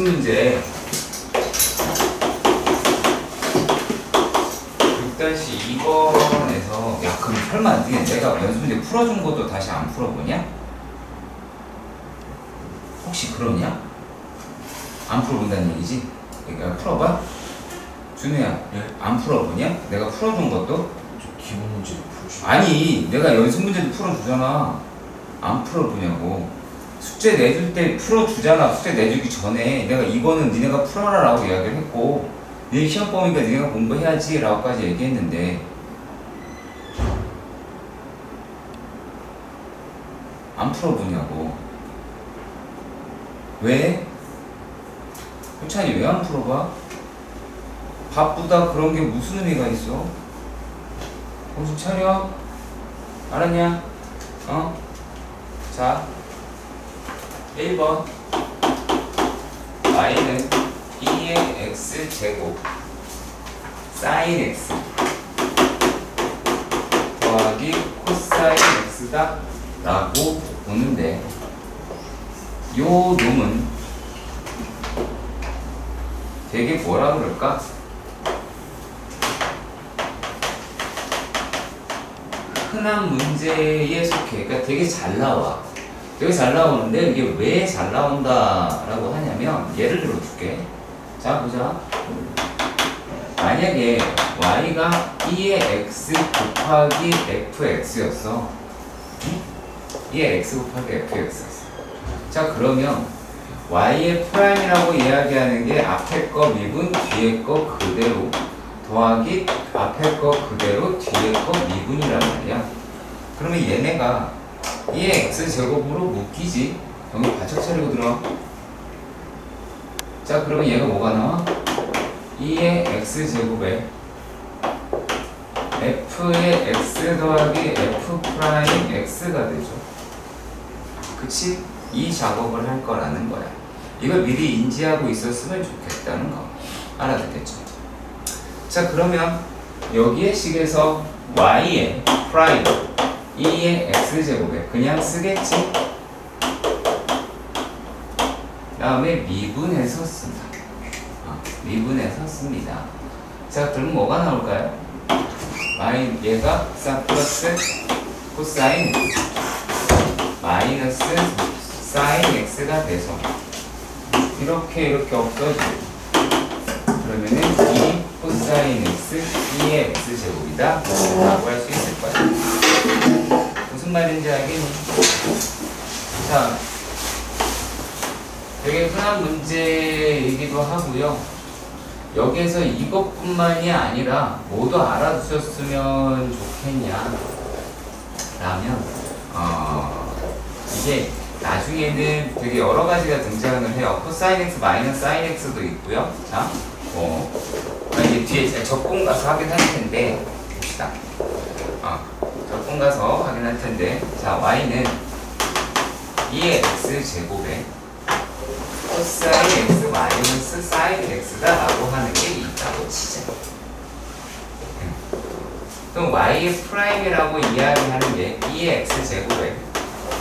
문제 6-2번에서 야 그럼 설마 내가 연습 문제 풀어준 것도 다시 안 풀어보냐? 혹시 그러냐? 안 풀어본다는 얘기지? 내가 풀어봐? 준우야 네? 안 풀어보냐? 내가 풀어준 것도? 저 기본 문제도 풀어주고. 아니 내가 연습 문제도 풀어주잖아. 안 풀어보냐고. 숙제 내줄 때 풀어주잖아. 숙제 내주기 전에 내가 이거는 니네가 풀어라 라고 이야기를 했고 내 시험 범위니까 니네가 공부해야지 라고까지 얘기했는데 안 풀어보냐고. 왜? 효찬이 왜 안 풀어봐? 바쁘다 그런 게 무슨 의미가 있어? 정신 차려. 알았냐? 어? 자 1번 y는 2의 x제곱 sin x 더하기 코사인 x다 라고 보는데 요 놈은 되게 뭐라 그럴까? 흔한 문제에 속해. 그러니까 되게 잘 나와. 되게 잘 나오는데 이게 왜 잘 나온다 라고 하냐면 예를 들어 줄게. 자 보자. 만약에 y가 2의 x 곱하기 fx였어. 2의 x 곱하기 fx였어. 자 그러면 y의 프라임이라고 이야기하는 게 앞에 거 미분 뒤에 거 그대로 더하기 앞에 거 그대로 뒤에 거 미분이란 말이야. 그러면 얘네가 2의 x제곱으로 묶이지. 여기 바짝 차리고 들어. 자 그러면 얘가 뭐가 나와? 2의 x제곱에 f의 x 더하기 f 프라임 x가 되죠. 그치? 이 작업을 할 거라는 거야. 이걸 미리 인지하고 있었으면 좋겠다는 거. 알아듣겠죠? 자 그러면 여기에 식에서 y의 프라임 2의 x제곱에 그냥 쓰겠지? 다음에 미분해서 쓴다. 미분해서 씁니다. 자 그럼 뭐가 나올까요? 얘가 플러스 코사인 x 마이너스 사인 x가 돼서 이렇게 없어지고 그러면은 2 코사인 x 2의 x제곱이다 라고 할 수 있을 거야. 무슨 말인지 알겠니? 자 되게 흔한 문제이기도 하고요. 여기에서 이것뿐만이 아니라 모두 알아두셨으면 좋겠냐 라면 이게 나중에는 되게 여러 가지가 등장을 해요. 코사인 x 마이너스 사인 x도 있고요. 자 이제 뒤에 적공 가서 확인할 텐데 봅시다. 적공 가서 확인할 텐데 자 y는 2의 x제곱에 코사인 x 마이너스 사인 x다 라고 하는 게 있다고 치자. 그럼 y의 프라임이라고 이야기하는 게 2의 x제곱에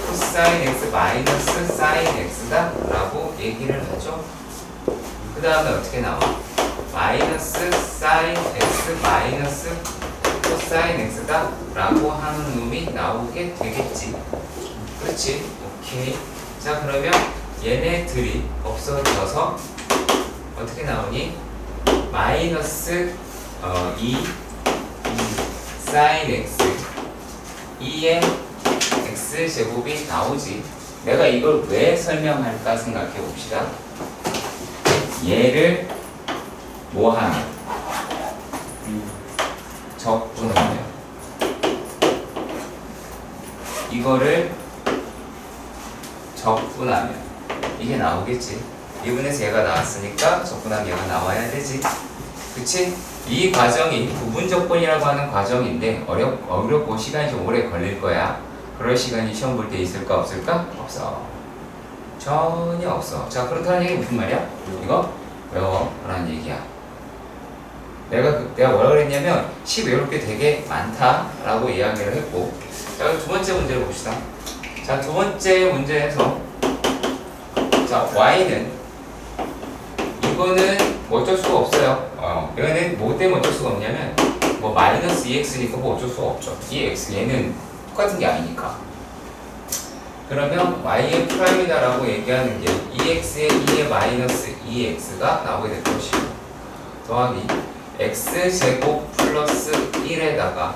코사인 x 마이너스 사인 x다 라고 얘기를 하죠. 그 다음에 어떻게 나와? 마이너스 사인 x 마이너스 코사인 x다 라고 하는 놈이 나오게 되겠지. 그렇지? 오케이. 자 그러면 얘네들이 없어져서 어떻게 나오니? 마이너스 2 사인 x 2의 x제곱이 나오지. 내가 이걸 왜 설명할까 생각해 봅시다. 얘를 뭐하면? 적분하면 이거를 적분하면 이게 나오겠지. 2분에서 얘가 나왔으니까 적분하면 얘가 나와야 되지. 그치? 이 과정이 부분적분이라고 하는 과정인데 어렵고 시간이 좀 오래 걸릴 거야. 그럴 시간이 시험 볼 때 있을까 없을까? 없어. 전혀 없어. 자 그렇다는 얘기 무슨 말이야? 이거 외워 라는 얘기야. 내가 뭐라 그랬냐면 시 외울 게 되게 많다라고 이야기를 했고. 자 두 번째 문제를 봅시다. 자 두 번째 문제에서 자 y는 이거는 뭐 어쩔 수가 없어요. 이거는 뭐 때문에 어쩔 수가 없냐면 뭐 마이너스 2x니까 뭐 어쩔 수가 없죠. 이 x 얘는 똑같은 게 아니니까. 그러면 y의 프라임이다라고 얘기하는 게 2x에 2의 마이너스 2x가 나오게 될 것이고 더하기 x제곱 플러스 1에다가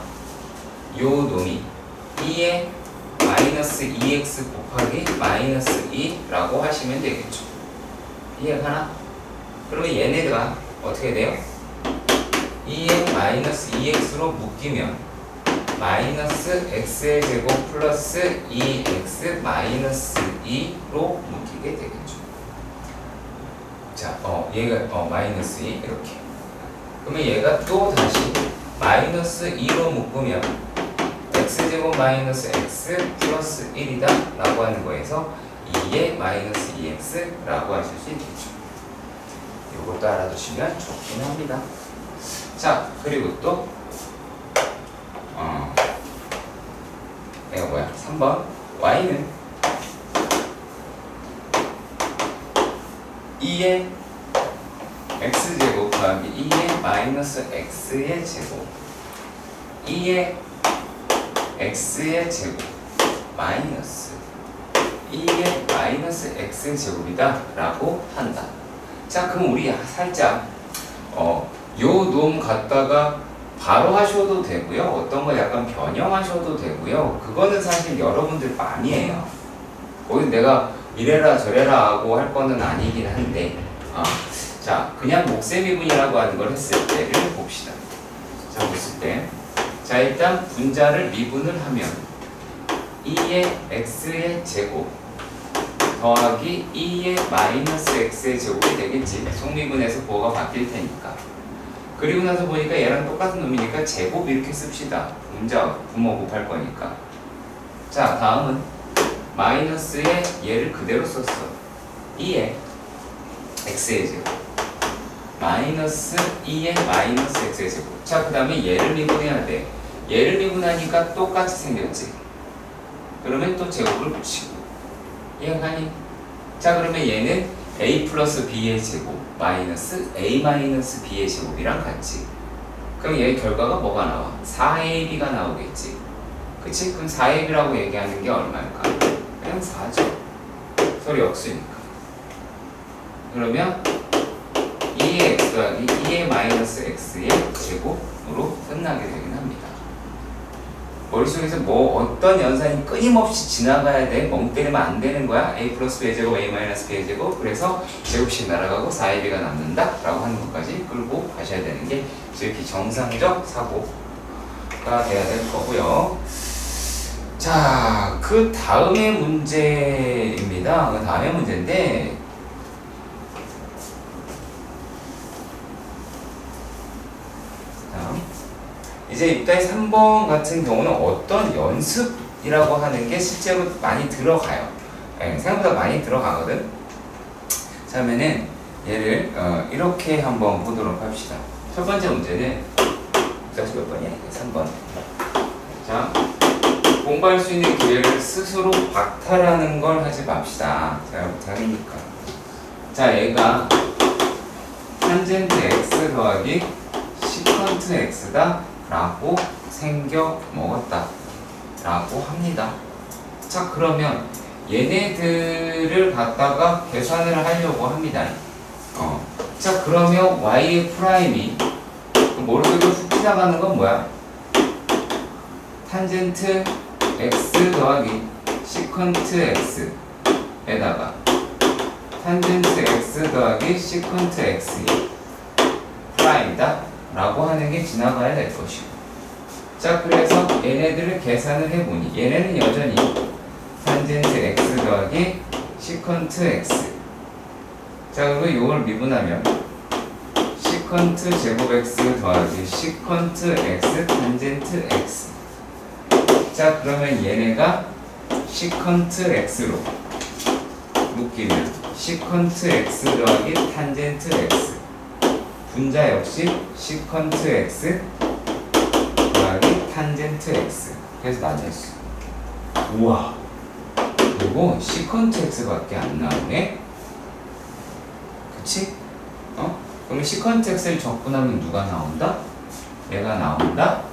요 놈이 2의 마이너스 2x 곱하기 마이너스 2라고 하시면 되겠죠. 이해가나? 그러면 얘네가 어떻게 돼요? 2의 마이너스 2x로 묶이면 마이너스 x의 제곱 플러스 2x 마이너스 2로 묶이게 되겠죠. 자, 얘가 마이너스 2 이렇게. 그러면 얘가 또 다시 마이너스 2로 묶으면 x제곱 마이너스 x 플러스 1이다 라고 하는 거에서 2의 마이너스 2x 라고 하실 수 있겠죠. 이것도 알아두시면 좋긴 합니다. 자, 그리고 또 얘가 뭐야? 3번 y는 2의 x제곱 더하기 2의 마이너스 x의 제곱 2의 x의 제곱 마이너스 2의 마이너스 x의 제곱이다 라고 한다. 자, 그럼 우리 살짝 요 놈 갖다가 바로 하셔도 되고요. 어떤 거 약간 변형하셔도 되고요. 그거는 사실 여러분들 맘이에요. 거기 내가 이래라 저래라 하고 할 거는 아니긴 한데 자, 그냥 목세미분이라고 하는 걸 했을 때를 봅시다. 자, 봤을 때 자, 일단 분자를 미분을 하면 2의 x의 제곱 더하기 2의 마이너스 x의 제곱이 되겠지. 속미분에서 부호가 바뀔 테니까. 그리고 나서 보니까 얘랑 똑같은 놈이니까 제곱 이렇게 씁시다. 분자 부모 곱할 거니까. 자, 다음은 마이너스에 얘를 그대로 썼어. 2의 x의 제곱 마이너스 2의 마이너스 x의 제곱. 자, 그 다음에 얘를 미분해야 돼. 얘를 미분하니까 똑같이 생겼지. 그러면 또 제곱을 붙이고. 이해가니? 자, 그러면 얘는 a 플러스 b의 제곱 마이너스 a 마이너스 b의 제곱이랑 같지. 그럼 얘의 결과가 뭐가 나와? 4ab가 나오겠지. 그치? 그럼 4ab라고 얘기하는 게 얼마일까? 그냥 4죠. 서로 역수니까. 그러면 2의 x 더하기 2의 마이너스 x의 제곱으로 끝나게 되긴 합니다. 머릿속에서 뭐 어떤 연산이 끊임없이 지나가야 돼. 멍 때리면 안 되는 거야. a 플러스 b의 제곱, a 마이너스 b의 제곱. 그래서 제곱씩 날아가고 4ab가 남는다 라고 하는 것까지 끌고 가셔야 되는 게 이렇게 정상적 사고가 돼야 될 거고요. 자, 그 다음의 문제입니다. 그 다음의 문제인데 이제 입다의 3번 같은 경우는 어떤 연습이라고 하는 게 실제로 많이 들어가요. 생각보다 많이 들어가거든. 자, 그러면은 얘를 이렇게 한번 보도록 합시다. 첫 번째 문제는 다시 몇 번이야? 3번. 자, 공부할 수 있는 기회를 스스로 박탈하는 걸 하지 맙시다. 제가 못하니까. 자, 얘가 탄젠트 x 더하기 시컨트 x다 라고 생겨 먹었다 라고 합니다. 자, 그러면 얘네들을 갖다가 계산을 하려고 합니다. 자, 그러면 y의 프라임이 모르겠고 훅 지나가는 건 뭐야? 탄젠트 x 더하기 시컨트 x에다가 탄젠트 x 더하기 시컨트 x의 프라임이다 라고 하는 게 지나가야 될 것이고. 자, 그래서 얘네들을 계산을 해보니 얘네는 여전히 탄젠트 x 더하기 시컨트 x. 자, 그리고 이걸 미분하면 시컨트 제곱 x 더하기 시컨트 x 탄젠트 x. 자, 그러면 얘네가 시컨트 x로 묶이면 시컨트 x 더하기 탄젠트 x. 분자 역시 시컨트 x 더하기 탄젠트 x. 그래서 나뉘었어. 우와, 그리고 시컨트 x밖에 안 나오네. 그치? 그러면 시컨트 x를 적분하면 누가 나온다? 얘가 나온다?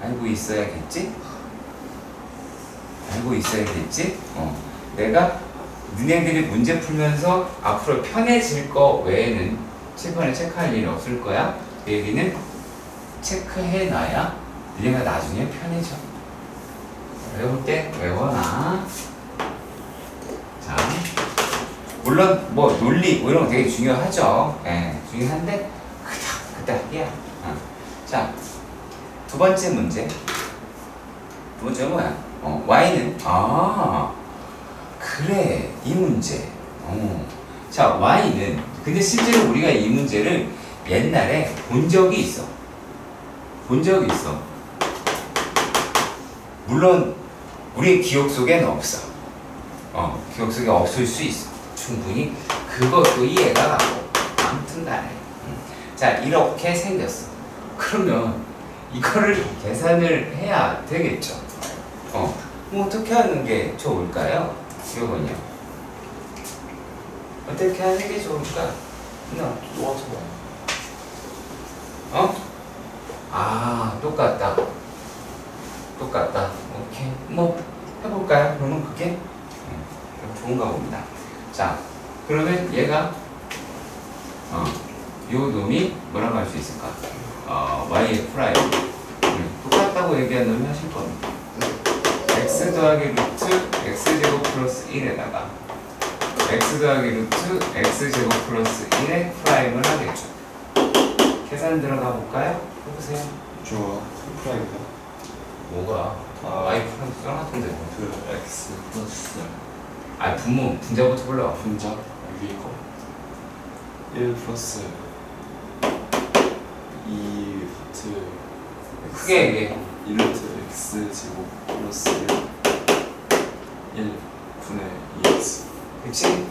알고 있어야겠지? 알고 있어야겠지? 내가 너네들이 문제 풀면서 앞으로 편해질 거 외에는 칠판에 체크할 일이 없을 거야. 그 얘기는 체크해놔야 너네가 나중에 편해져. 외울 때 외워놔. 자, 물론 뭐 논리 뭐 이런 거 되게 중요하죠. 예, 중요한데 그닥이야. 자, 두 번째 문제. 두 번째는 뭐야? y는 그래 이 문제. 자, y는 근데 실제로 우리가 이 문제를 옛날에 본 적이 있어. 물론 우리의 기억 속에는 없어. 기억 속에 없을 수 있어. 충분히 그것도 이해가 가고. 아무튼 간에. 자, 이렇게 생겼어. 그러면 이거를 계산을 해야 되겠죠. 뭐 어떻게 하는 게 좋을까요? 이거는요. 어떻게 하는 게 좋을까? 똑같은 거 똑같다. 오케이. 뭐 해볼까요? 그러면 그게 좋은가 봅니다. 자, 그러면 얘가 요 놈이 뭐라고 할 수 있을까? y의 프라임 똑같다고 얘기한 놈이 하실 겁니다. x 더하기 루트 x제곱 플러스 1에다가 x 더하기 루트 x제곱 플러스 1의 프라임을 하겠죠. 계산 들어가 볼까요? 해보세요. 좋아. 프라임이다. 뭐가? y 프라임 써놨던데. 그 x 플러스 분자부터 불러. 분자 위에 거 1 플러스 2 루트 크게 얘기해. 1 루트 x 제곱 플러스 1 분의 2x. 그치?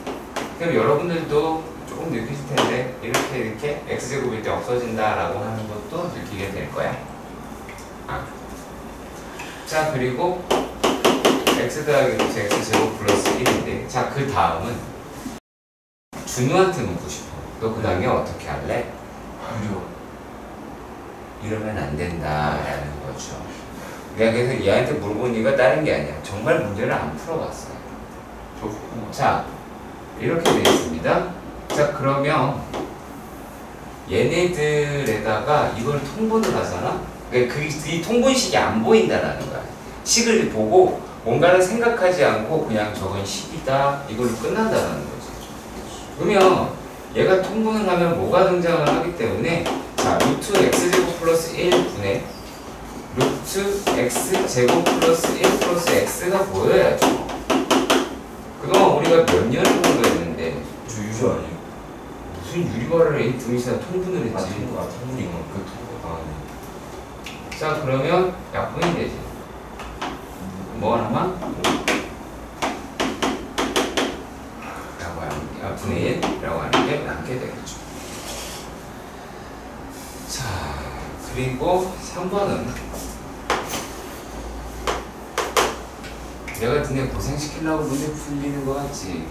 그럼 여러분들도 조금 느끼실 텐데 이렇게 x제곱일 때 없어진다라고 하는 것도 느끼게 될 거야. 자, 그리고 x 더하기 루트 x제곱 플러스 1인데 자, 그 다음은 준우한테 묻고 싶어. 너 그 다음에 어떻게 할래? 이러면 안 된다라는 거죠. 내가 그래서 얘한테 물어보니까 다른 게 아니야. 정말 문제를 안 풀어봤어요. 자, 이렇게 되어 있습니다. 자, 그러면 얘네들에다가 이걸 통분을 하잖아? 그러니까 이 통분식이 안 보인다라는 거야. 식을 보고 뭔가를 생각하지 않고 그냥 저건 식이다 이걸로 끝난다라는 거지. 그러면 얘가 통분을 하면 뭐가 등장을 하기 때문에 자, 루트 x제곱 플러스 1분의 루트 x제곱 플러스 1 플러스 x가 보여야죠. 그동안 우리가 몇 년을 공부했는데 저 유저 아니에요? 무슨 유리화를 해? 등이시나 통분을 했지. 통분인 거. 그 통분. 네. 자, 그러면 약분이 되지. 뭐가 남아? 약분의 1이라고 하는 게 남게 되겠죠. 자, 그리고 3번은 내가 너네 고생시키려고 문제 풀리는 거 같지?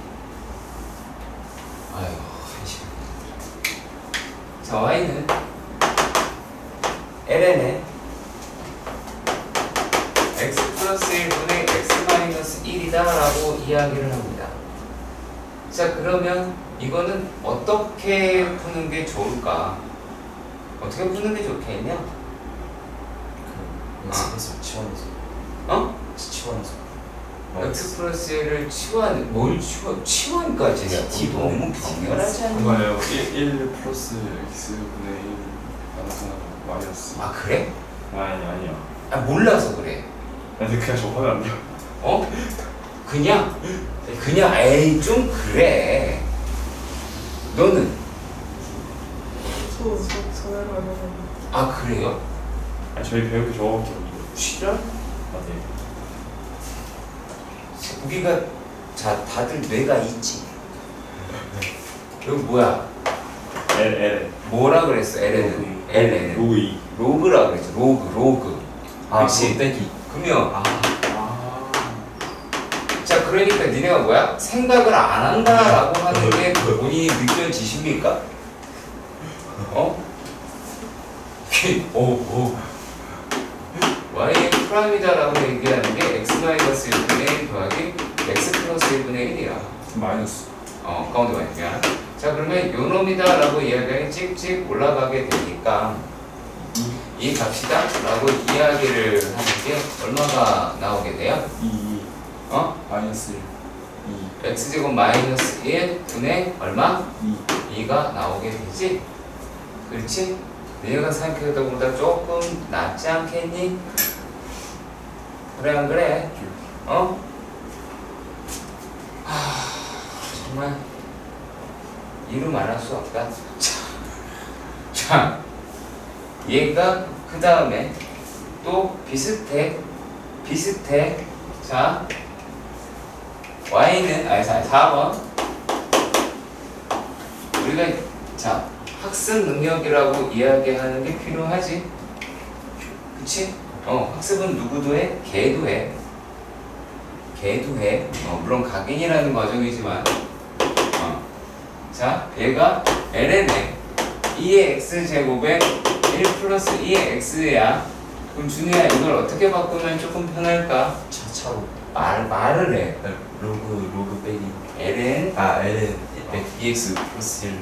아이고, 한시간. 자, y는 ln에 x 플러스 1분의 x 마이너스 1이다 라고 이야기를 합니다. 자, 그러면 이거는 어떻게 푸는 게 좋을까? 어떻게 푸는 게 좋겠냐? x 플러스 치환해서. 치환해서. x 플러스 1을 뭘 치환까지 해야 돼? 너무 격렬하지 않니? 아니요. 1 플러스 x분의 1 마이너스. 그래? 아니야. 몰라서 그래. 근데 그냥 적어도 안 돼요. 그냥 에이 좀 그래. 너는? 저는 그래요? 저희 배울 게 저거밖에 없죠. 실화? 네. 우리가 다들 뇌가 있지. 여기 뭐야? L. 뭐라 그랬어? L은? L는? 로그 2. 로그라 그랬죠. 로그. 그렇지. 빼기. 그러면 자, 그러니까 니네가 뭐야? 생각을 안 한다라고 하는 게 본인이 느껴지십니까? 어? 오. y 프라임이다라고 얘기하는 게 x-1분의 1 더하기 x 플러스 1분의 1이야. 마이너스. 가운데 마이너스야. 자, 그러면 요 놈이다라고 이야기하면 찍찍 올라가게 되니까 이 값이다 라고 이야기를 하는 게 얼마가 나오게 돼요? 2. 마이너스 1. 2. x제곱 마이너스 1 분의 얼마? 2. 2가 나오게 되지? 그렇지? 내가 생각했던 것보다 조금 낫지 않겠니? 그래 안 그래? 정말 이루 말할 수 없다. 자, 얘가 그 다음에 또 비슷해. 자, y는 4번 우리가 자 학습 능력이라고 이야기하는 게 필요하지. 그치? 학습은 누구도 해? 걔도 해. 물론 각인이라는 과정이지만 자, 얘가 ln에 2의 x제곱에 1 플러스 2의 x야. 그럼 준우야 이걸 어떻게 바꾸면 조금 편할까? 차차로. 말을 해. 로그 빼기. ln ln 2x 플러스 1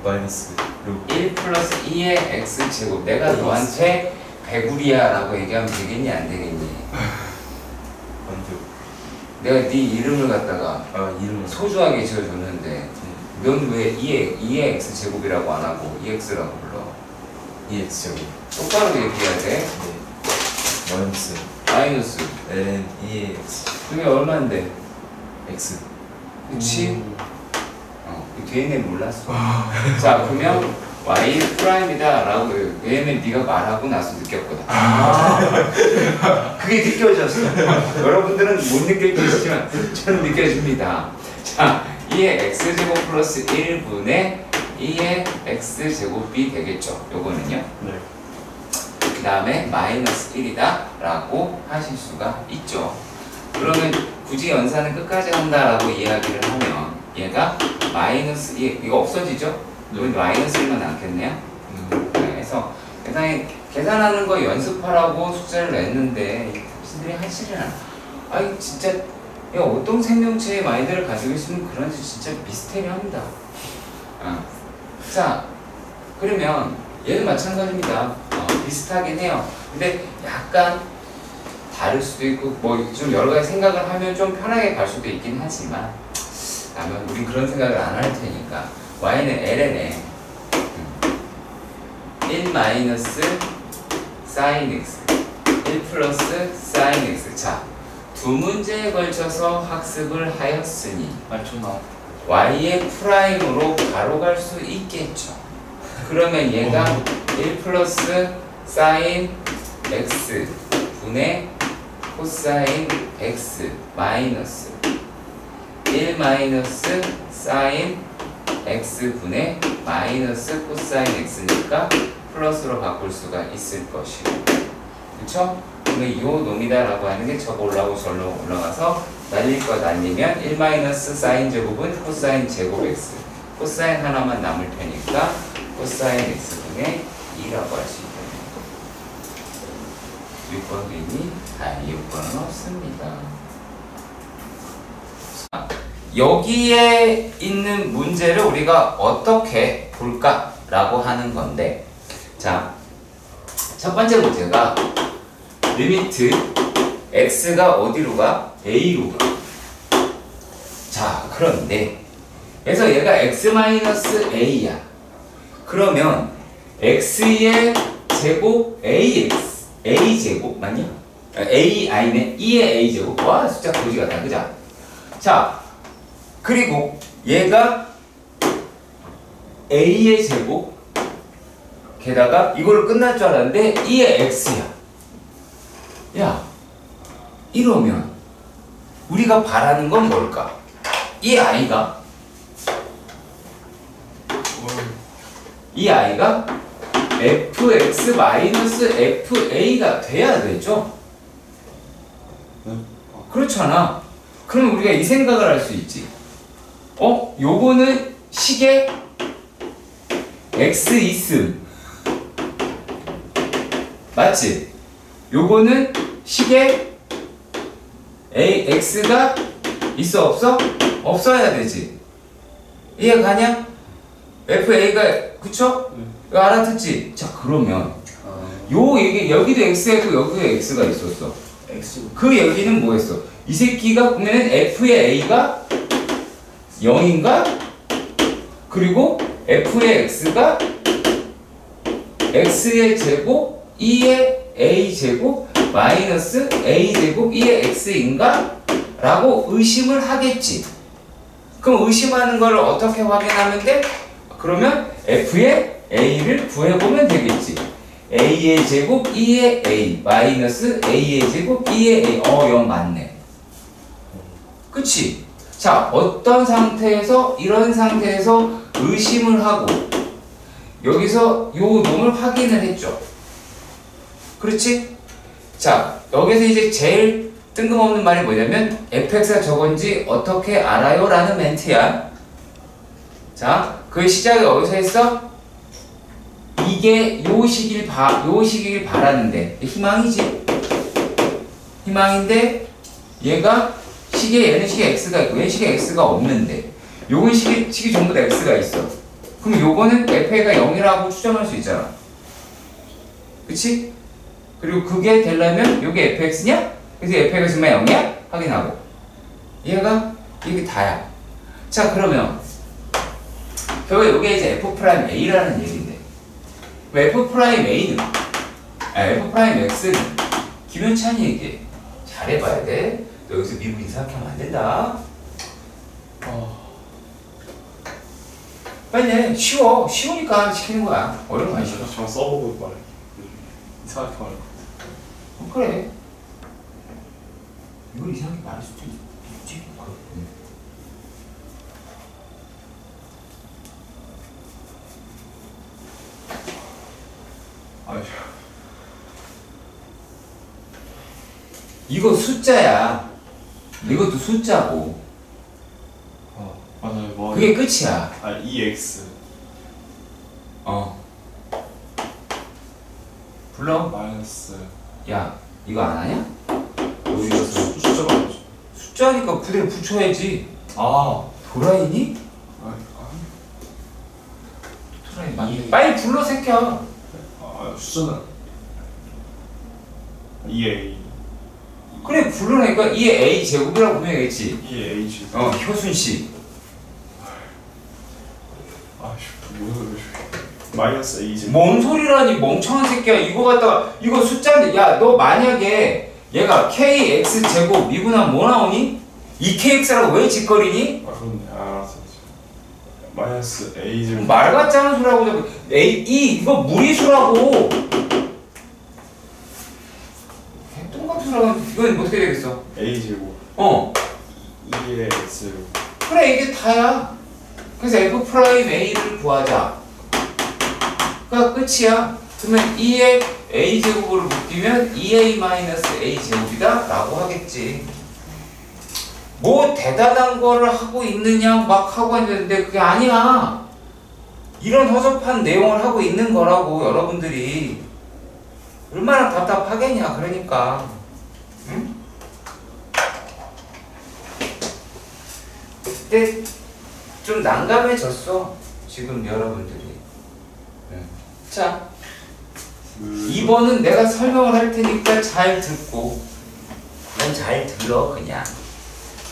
마이너스 로그 1 플러스 2의 x제곱. 내가 너한테 배구리야 라고 얘기하면 되겠니 안 되겠니? 완전. 내가 네 이름을 갖다가 이름을 소중하게 지어줬는데 넌 왜 2의 x제곱이라고 안 하고 2x라고 불러? 2x 제곱. 똑바로 얘기해야 돼. 네. 마이너스 ln 2x 그게 얼마인데? x. 그치? 그 뒤에 있는 몰랐어. 자, 그러면 y 프라임이다 라고 왜냐면 네가 말하고 나서 느꼈거든. 그게 느껴졌어. 여러분들은 못 느껴지시지만 저는 느껴집니다. 자, 2의 x제곱 플러스 1분의 2의 x제곱이 되겠죠. 요거는요. 네. 그 다음에 마이너스 1이다 라고 하실 수가 있죠. 그러면 굳이 연산은 끝까지 한다라고 이야기를 하면 얘가 마이너스 2 이거 없어지죠? 여기 마이너스 1만 남겠네요. 그래서 계산하는 거 연습하라고 숙제를 냈는데 당신들이 하시질 않아. 아니 진짜 어떤 생명체의 마인드를 가지고 있으면 그런지 진짜 미스테리합니다. 자, 그러면 얘는 마찬가지입니다. 비슷하긴 해요. 근데 약간 다를 수도 있고 뭐 좀 여러 가지 생각을 하면 좀 편하게 갈 수도 있긴 하지만 라면 우린 그런 생각을 안 할 테니까 y는 ln에 1 마이너스 sin x 1 플러스 sin x. 자, 두 문제에 걸쳐서 학습을 하였으니 y의 프라임으로 바로 갈 수 있겠죠. 그러면 얘가 1 플러스 sin x 분의 코사인 x 마이너스 1 마이너스 sin x 분의 마이너스 코사인 x니까 플러스로 바꿀 수가 있을 것이고, 그쵸? 그러면 이 놈이다라고 하는 게 저거 올라오고 절로 올라가서 날릴 거 날리면 1 마이너스 sin 제곱은 코사인 제곱 x, 코사인 하나만 남을 테니까 코사인 x 분의 2라고 할 수 있겠네요. 6번도 있니? 6번은 없습니다. 여기에 있는 문제를 우리가 어떻게 볼까라고 하는 건데, 자, 첫 번째 문제가 리미트 x가 어디로 가? a로 가. 자, 그런데 그래서 얘가 x-a야. 그러면 x의 제곱 ax a제곱 맞냐? ai네 2의 a제곱. 와, 숫자 거지 같다, 그자? 자, 그리고 얘가 a의 제곱 게다가 이걸로 끝날 줄 알았는데 2의 x야. 야, 이러면 우리가 바라는 건 뭘까? 이 아이가 fx-fa가 돼야 되죠? 그렇잖아. 그럼 우리가 이 생각을 할 수 있지. 요거는 식의 x 있음. 맞지? 요거는 식의 x가 있어 없어? 없어야 되지. 이해 가냐? fa가 그쵸? 이거 알아듣지? 자 그러면 여기도 x고 여기도 x가 있었어. X. 그 얘기는 뭐였어? 이 새끼가 보면은 f의 a가 0인가? 그리고 f의 x가 x의 제곱 2의 a 제곱 마이너스 a 제곱 2의 x인가? 라고 의심을 하겠지. 그럼 의심하는 걸 어떻게 확인하면 돼? 그러면 f의 a를 구해보면 되겠지. a의 제곱 2의 a 마이너스 a의 제곱 2의 a 0 맞네. 그치? 자 어떤 상태에서 이런 상태에서 의심을 하고 여기서 요 놈을 확인을 했죠. 그렇지? 자 여기서 이제 제일 뜬금없는 말이 뭐냐면 fx가 저건지 어떻게 알아요? 라는 멘트야. 자 그 시작이 어디서 했어? 이게 요 시길 바라는데 희망이지. 희망인데 얘가 얘는 식에 x가 있고 얘는 식에 x가 없는데 요건 식이 전부 다 x가 있어. 그럼 요거는 f가 0이라고 추정할 수 있잖아. 그치? 그리고 그게 되려면 요게 fx냐? 그래서 f가 정말 0이야? 확인하고 얘가 이게 다야. 자 그러면 결국 요게 이제 f'a라는 얘기인데 f'a는 f'x는 김현찬이 얘기해. 잘해봐야 돼. 너 여기서 미국 인사하면 안 된다. 빨리 해. 쉬우니까 시키는 거야. 어려운 거 아니야. 저만 써보고 말해. 이상하게 말해. 그래. 이걸 이상하게 말할 수도 있지. 아휴. 이거 숫자야. 이것도 숫자고. 맞아요. 뭐. 그게 끝이야. EX. 불러. 마이너스. 야, 이거 안 하냐? 숫자가 뭐지? 숫자니까 그대로 붙여야지. 도라이니? 도라이 맞네. 빨리 불러 새끼야. 숫자는 EA. 그래 불러내니까 이게 a 제곱이라고 보면 되겠지. EA 지. 효순 씨. 무슨 마이너스 A 지. 뭔 소리라니 멍청한 새끼야. 이거 갖다가 이거 숫자인데 야 너 만약에 얘가 kx 제곱 미분하면 뭐 나오니? 2kx라고 왜 짓거리니? 그렇네. 알았어. 마이너스 A 제곱. 말 같지 않은 소리라고. 이거 무리수라고. 똑같은 소리라고. 이건 어떻게 되겠어? A 제곱. 2의 X 제곱. 그래 이게 다야. 그래서 f'a를 구하자. 가 끝이야. 그러면 2의 a 제곱으로 묶이면 2a-a 제곱이다 라고 하겠지. 뭐 대단한 거를 하고 있느냐 막 하고 있는데 그게 아니야. 이런 허접한 내용을 하고 있는 거라고. 여러분들이 얼마나 답답하겠냐. 그러니까 응? 그때 좀 난감해졌어 지금 여러분들이. 자 2번은 내가 설명을 할 테니까 잘 듣고 넌 잘 들어. 그냥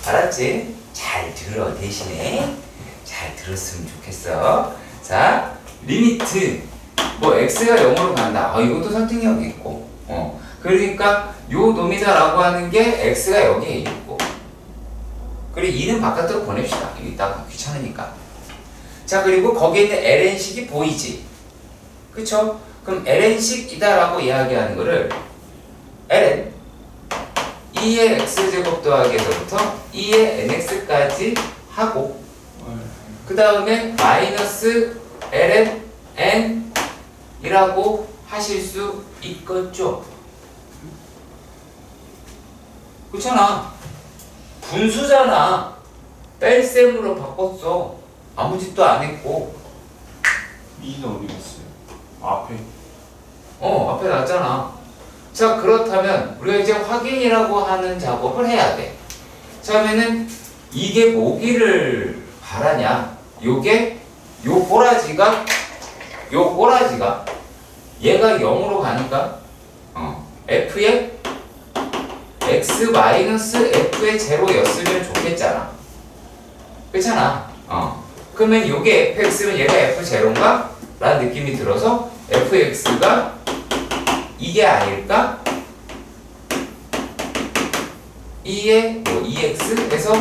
알았지? 잘 들어. 대신에 잘 들었으면 좋겠어. 자 리미트 뭐 x가 0으로 간다. 이것도 설득력이 있고 그러니까 요 놈이다 라고 하는 게 x가 여기에 있고 그리고 2는 바깥으로 보냅시다. 이따가 귀찮으니까. 자 그리고 거기에 있는 ln식이 보이지. 그쵸? 그럼 ln식이다 라고 이야기하는 거를 ln 2의 x제곱 더하기에서부터 2의 nx까지 하고 그 다음에 마이너스 ln n 이라고 하실 수 있겠죠? 그렇잖아. 분수잖아. 뺄셈으로 바꿨어. 아무 짓도 안 했고. 2는 어디 갔어요? 앞에. 앞에 놨잖아. 자, 그렇다면 우리가 이제 확인이라고 하는 작업을 해야 돼. 자, 그러면은 이게 뭐기를 바라냐? 요게 요 꼬라지가 얘가 0으로 가니까 f의 x-f의 제로였으면 좋겠잖아. 그렇잖아. 그러면 요게 fx면 얘가 f 제로인가? 라는 느낌이 들어서 fx가 이게 아닐까? 2의 2x 해서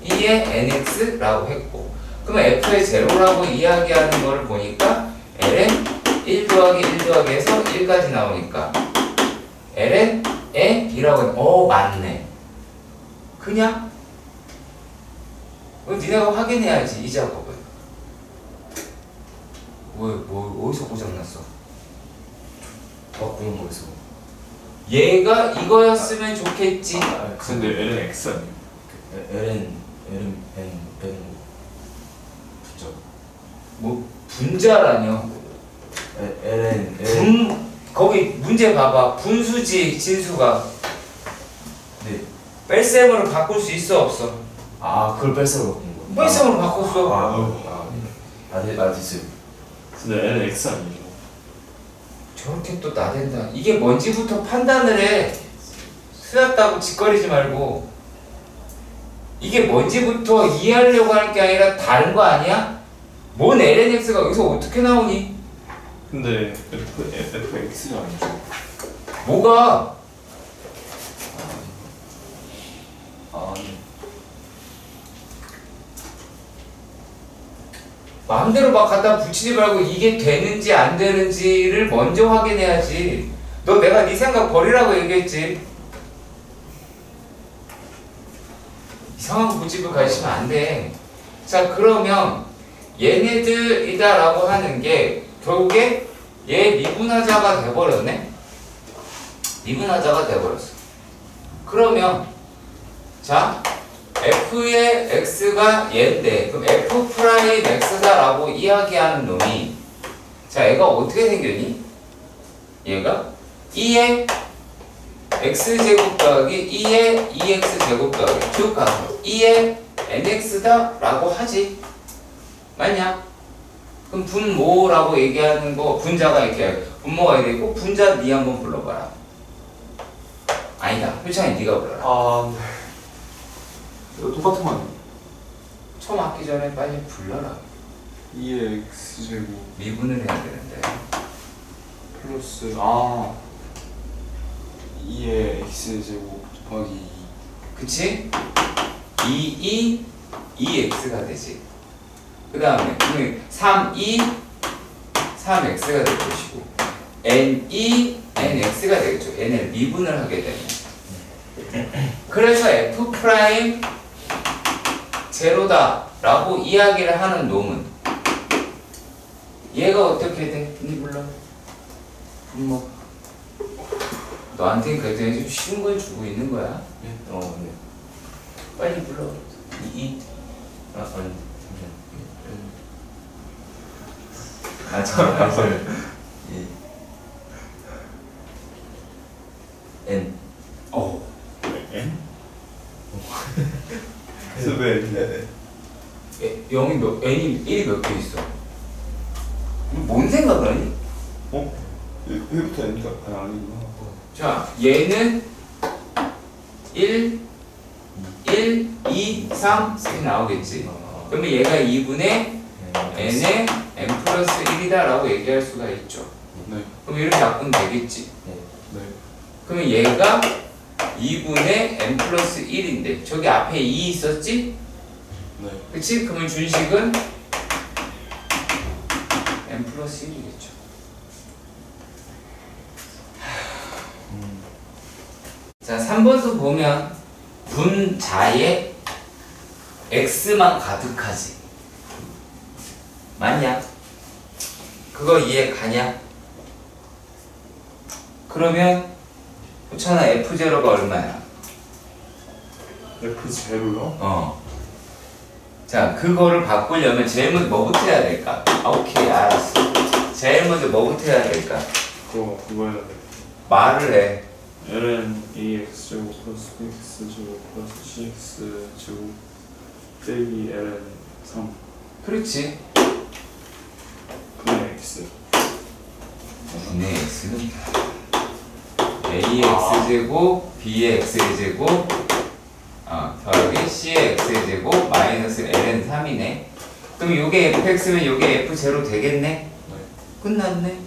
2의 nx라고 했고, 그러면 f의 제로라고 이야기하는 거를 보니까 ln 1 더하기 1 더하기 해서 1까지 나오니까 ln에 2라고 맞네. 그냥 니네가 확인해야지. 이 작업은 어디서 고장났어? 바꾸는 거에서. 얘가 이거였으면 좋겠지. 근데 L은 X 아니에요? ln n 붙죠. 뭐 분자라뇨? ln 거기 문제 봐봐. 분수지 진수가 네. 뺄셈으로 바꿀 수 있어 없어? 그걸 뺄셈으로 바꾼 거. 뺄셈으로 바꿨어. 됐어요. 근데 L은 X 아니에요? 저렇게 또 나댄다. 이게 뭔지부터 판단을 해. 쓰였다고 짓거리지 말고. 이게 뭔지부터 이해하려고 하는 게 아니라 다른 거 아니야? 뭔 lnx가 여기서 어떻게 나오니? 근데 fx가 아니죠? 뭐가? 마음대로 막 갖다 붙이지 말고 이게 되는지 안 되는지를 먼저 확인해야지. 너 내가 네 생각 버리라고 얘기했지. 이상한 고집을 가지시면 안 돼. 자, 그러면 얘네들이다라고 하는 게 결국에 얘 미분하자가 돼버렸네. 미분하자가 돼버렸어. 그러면 자, f의 x가 얘인데 그럼 f 프라임 x다라고 이야기하는 놈이, 자, 얘가 어떻게 생겼니? 얘가 2의 x제곱 더하기 2의 2x제곱 더하기 쭉 가서 2의 nx다 라고 하지. 맞냐? 그럼 분모라고 얘기하는 거, 분자가 이렇게 분모가 되고, 분자 니 한번 불러봐라. 아니다, 효창이 네가 불러라. 네. 이거 똑같은 거 아니에요? 처음 하기 전에 빨리 불러라. 2의 x제곱 미분을 해야 되는데. 플러스 2의 x제곱 곱하기 2. 그치? 2x가 되지. 그 다음에 3x가 될 것이고 nx가 되겠죠. n을 미분을 하게 되면. 그래서 f 프라임 제로다 라고 이야기를 하는 놈은 얘가 어떻게 돼? 니 불러. 분모. 너한테는 그래도 좀 쉬운 걸 주고 있는 거야. 네. 빨리 불러. 아니 잠시만. n N? 그래서 왜? n이 몇 개 있어? 뭔 생각을 하니? 왜부터 N가 아니구나. 자, 얘는 1, 2, 3 이렇게 나오겠지. 그러면 얘가 2분의 n의 n 플러스 1이다 라고 얘기할 수가 있죠. 네. 그럼 이렇게 바꾸면 되겠지. 네. 그러면 얘가 2분의 n 플러스 1인데 저기 앞에 2 있었지? 네. 그치? 그러면 준식은 n 플러스 1이겠죠. 자, 3번도 보면 분자에 x만 가득하지. 맞냐? 그거 이해 가냐? 그러면 호찬아 f0가 얼마야? F0요? 자, 그거를 바꾸려면 제일 먼저 뭐부터 해야 될까? 오케이, 알았어. 제일 먼저 뭐부터 해야 될까? 그거 해야 돼. 말을 해. ln ax 제곱 플러스 bx 제곱 플러스 cx 제곱 빼기 ln 3 그렇지. 분의 x. 분의 x는 ax 제곱 b의 x의 제곱 더하기 c의 x의 제곱 마이너스 ln 3이네. 그럼 요게 fx면 요게 f0 되겠네? 네. 끝났네.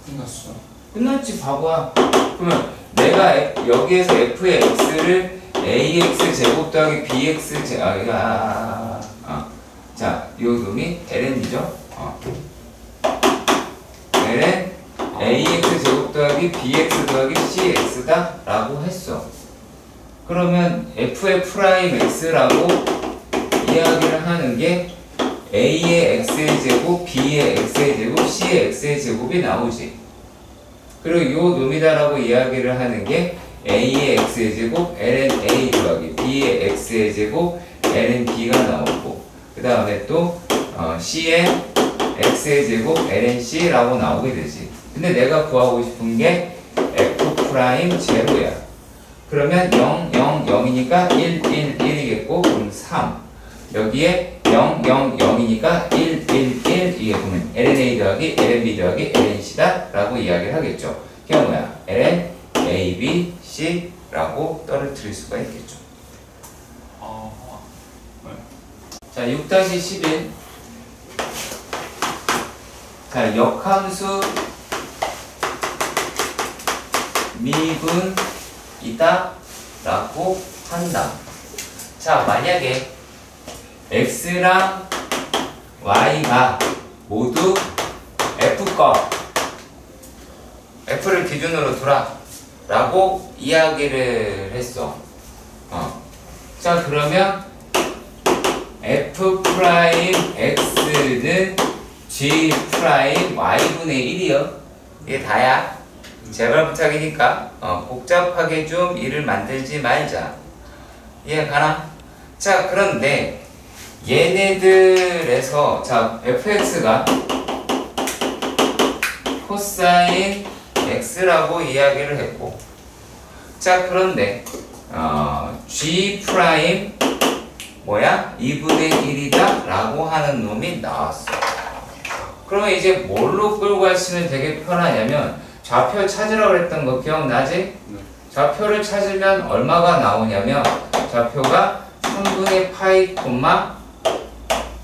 끝났어. 끝났지 바보야. 그러면 내가 여기에서 f의 x를 ax 제곱 더하기 bx 자, 요 놈이 ln이죠. ln ax 제곱 더하기 bx 더하기 cx다 라고 했어. 그러면 f의 프라임 x라고 이야기를 하는 게 a의 x의 제곱, b의 x의 제곱, c의 x의 제곱이 나오지. 그리고 요 놈이다라고 이야기를 하는 게 a의 x의 제곱, ln a 더하기 b의 x의 제곱, ln b가 나오고, 그 다음에 또 c의 x의 제곱, ln c라고 나오게 되지. 근데 내가 구하고 싶은 게 f 프라임 제로야. 그러면 0, 0, 0이니까 1, 1, 1이겠고, 그럼 3. 여기에 0, 0, 0이니까 1, 1, 1 이게 보면 ln a 더하기 ln b 더하기 ln c다 라고 이야기를 하겠죠. 그게 뭐야? ln a, b, c 라고 떨어뜨릴 수가 있겠죠. 자, 6-11. 자, 역함수 미분이다 라고 한다. 자, 만약에 x랑 y가 모두 f거 f를 기준으로 두라 라고 이야기를 했어. 자, 그러면 f 프라임 x는 g 프라임 y분의 1이요. 이게 다야. 제발 부탁이니까 복잡하게 좀 일을 만들지 말자. 이해 가나? 자, 그런데 얘네들에서 자 fx가 코사인 x라고 이야기를 했고, 자 그런데 g 프라임 뭐야? 2분의 1이다 라고 하는 놈이 나왔어. 그러면 이제 뭘로 끌고 가시면 되게 편하냐면 좌표 찾으라고 했던 거 기억나지? 네. 좌표를 찾으면 얼마가 나오냐면 좌표가 3분의 파이 콤마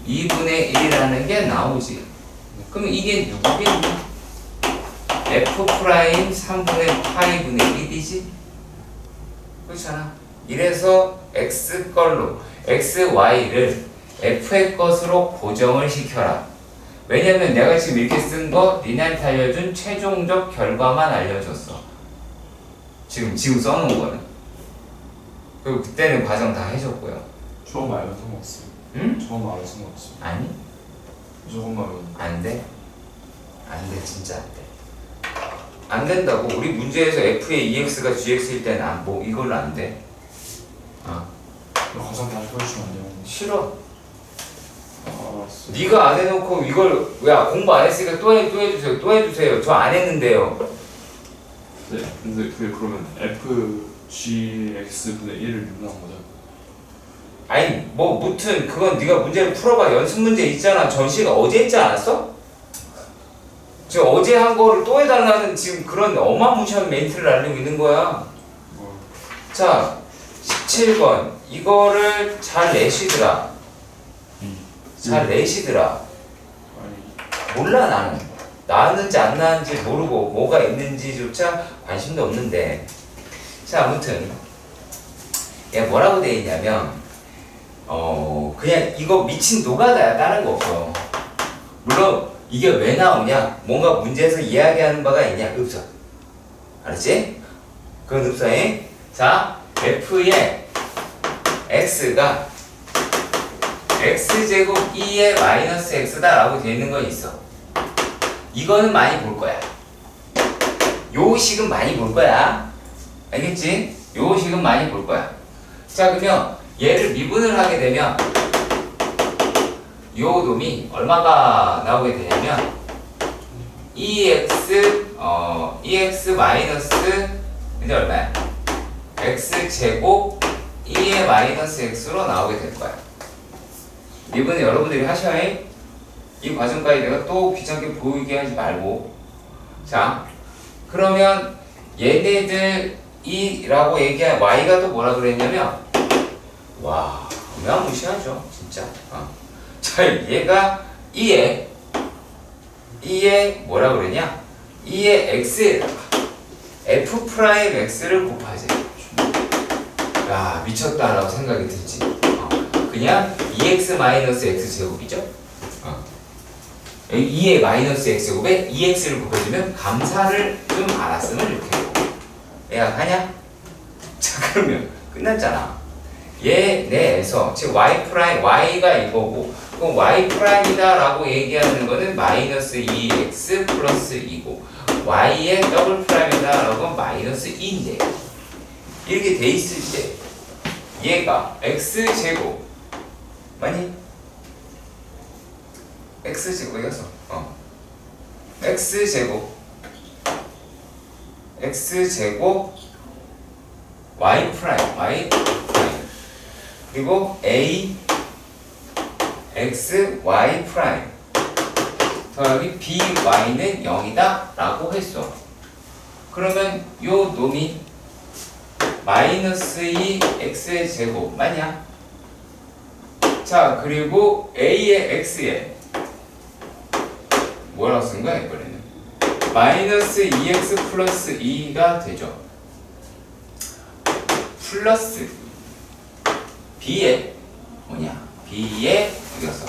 2분의 1이라는 게 나오지. 그럼 이게 누구겠니? f 프라임 3분의 파이분의 1이지? 그렇잖아. 이래서 x 걸로 x, y를 f의 것으로 고정을 시켜라. 왜냐면 내가 지금 이렇게 쓴 거 니네한테 알려준 최종적 결과만 알려줬어. 지금 써놓은 거는. 그리고 그때는 과정 다 해줬고요. 처음 알면 상관없어. 응? 처음 알면 상관없어. 아니? 조금만 안 돼. 안 돼. 진짜 안 돼. 안 된다고. 우리 문제에서 f의 ex가 gx일 때는 뭐 이걸로 안 돼. 가장 다시 보여주면 안 돼요? 싫어. 알았어. 네가 안 해놓고 이걸 야 공부 안 했으니까 또 해주세요. 또 해주세요. 저 안 했는데요. 네, 근데 그게 그러면 fgx분의 1을 유도한 거죠? 아니 뭐 무튼 그건 네가 문제를 풀어봐. 연습 문제 있잖아. 전시가 어제 했지 않았어? 저 어제 한 거를 또 해달라는 지금 그런 어마무시한 멘트를 날리고 있는 거야. 자 17번 이거를 잘 내시더라. 잘 내시더라. 아니 몰라 나는. 나왔는지 안 나왔는지 모르고 뭐가 있는지조차 관심도 없는데. 자 아무튼 얘가 뭐라고 돼 있냐면 그냥 이거 미친 노가다야. 다른 거 없어. 물론 이게 왜 나오냐? 뭔가 문제에서 이야기하는 바가 있냐? 없어. 알았지? 그건 없어. 자 f의 x가 x제곱 2의 마이너스 x다 라고 되어 있는 거 있어. 이거는 많이 볼 거야. 요 식은 많이 볼 거야. 알겠지? 요 식은 많이 볼 거야. 자, 그러면 얘를 미분을 하게 되면 요 놈이 얼마가 나오게 되냐면 EX 마이너스 이제 얼마야? X제곱 2의 마이너스 X로 나오게 될 거야. 미분은 여러분들이 하셔야 해. 이 과정까지 내가 또 귀찮게 보이게 하지 말고. 자, 그러면 얘네들이라고 얘기한 Y가 또 뭐라 그랬냐면, 와, 무시하죠 진짜. 자, 얘가 2에 뭐라 그러냐? 2의 X에다가 F 프라임 X를 곱하지. 야, 미쳤다라고 생각이 들지. 그냥 2x 마이너스 x 제곱이죠. 2의 마이너스 x 제곱에 2x를 곱해주면 감사를 좀 알았으면 이렇게 얘가 가냐? 자, 그러면 끝났잖아. 얘 내에서 즉 y 프라임 y가 이거고, 그럼 y 프라임이다 라고 얘기하는 거는 마이너스 2x 플러스 2고, y의 더블 프라임이다 라고 하면 마이너스 2인데, 이렇게 돼 있을 때 얘가 x제곱 맞니? x제곱 이거서 x제곱 y 프라임 그리고 a x y 프라임 더하기 by는 0이다 라고 했어. 그러면 요 놈이 마이너스 2 x의 제곱 맞냐? 자, 그리고 a의 x에 뭐라고 쓴 거야 이번에는? 마이너스 2x 플러스 2가 되죠. 플러스 b에 뭐냐? b에 여기서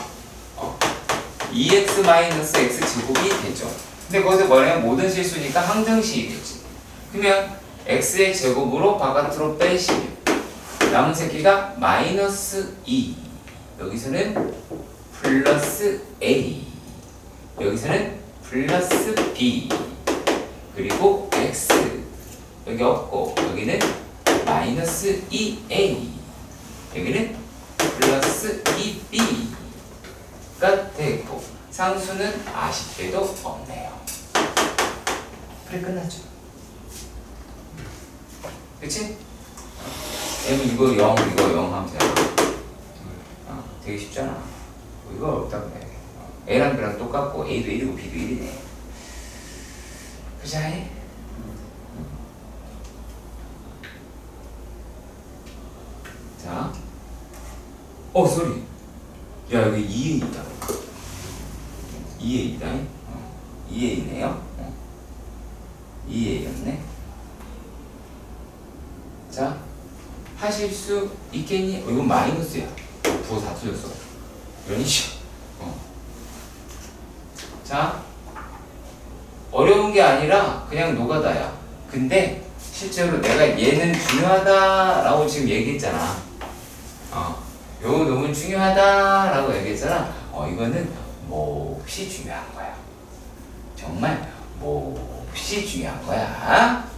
2x 마이너스 x 제곱이 되죠. 근데 거기서 뭐냐면 모든 실수니까 항등식이겠지. 그러면 x의 제곱으로 바깥으로 빼시면 남은 새끼가 마이너스 2, 여기서는 플러스 a, 여기서는 플러스 b, 그리고 x 여기 없고 여기는 마이너스 2a, 여기는 플러스 2b가 되고, 상수는 아쉽게도 없네요. 그래, 끝났죠. 그치? 얘는 이거 0 하면 되나? 되게 쉽잖아. 이거 어렵다고 해. A랑 B랑 똑같고 A도 1이고 B도 1이네. 그자 해? 자, 소리. 야, 여기 2에 있다. 2에 있다. 2에 있네요. 2A였네. 자, 하실 수 있겠니? 이건 마이너스야. 부호 다 틀렸어. 이런 식. 자, 어려운 게 아니라 그냥 노가다야. 근데 실제로 내가 얘는 중요하다라고 지금 얘기했잖아. 요 놈은 중요하다라고 얘기했잖아. 이거는 몹시 중요한 거야. 정말 몹시 중요한 거야.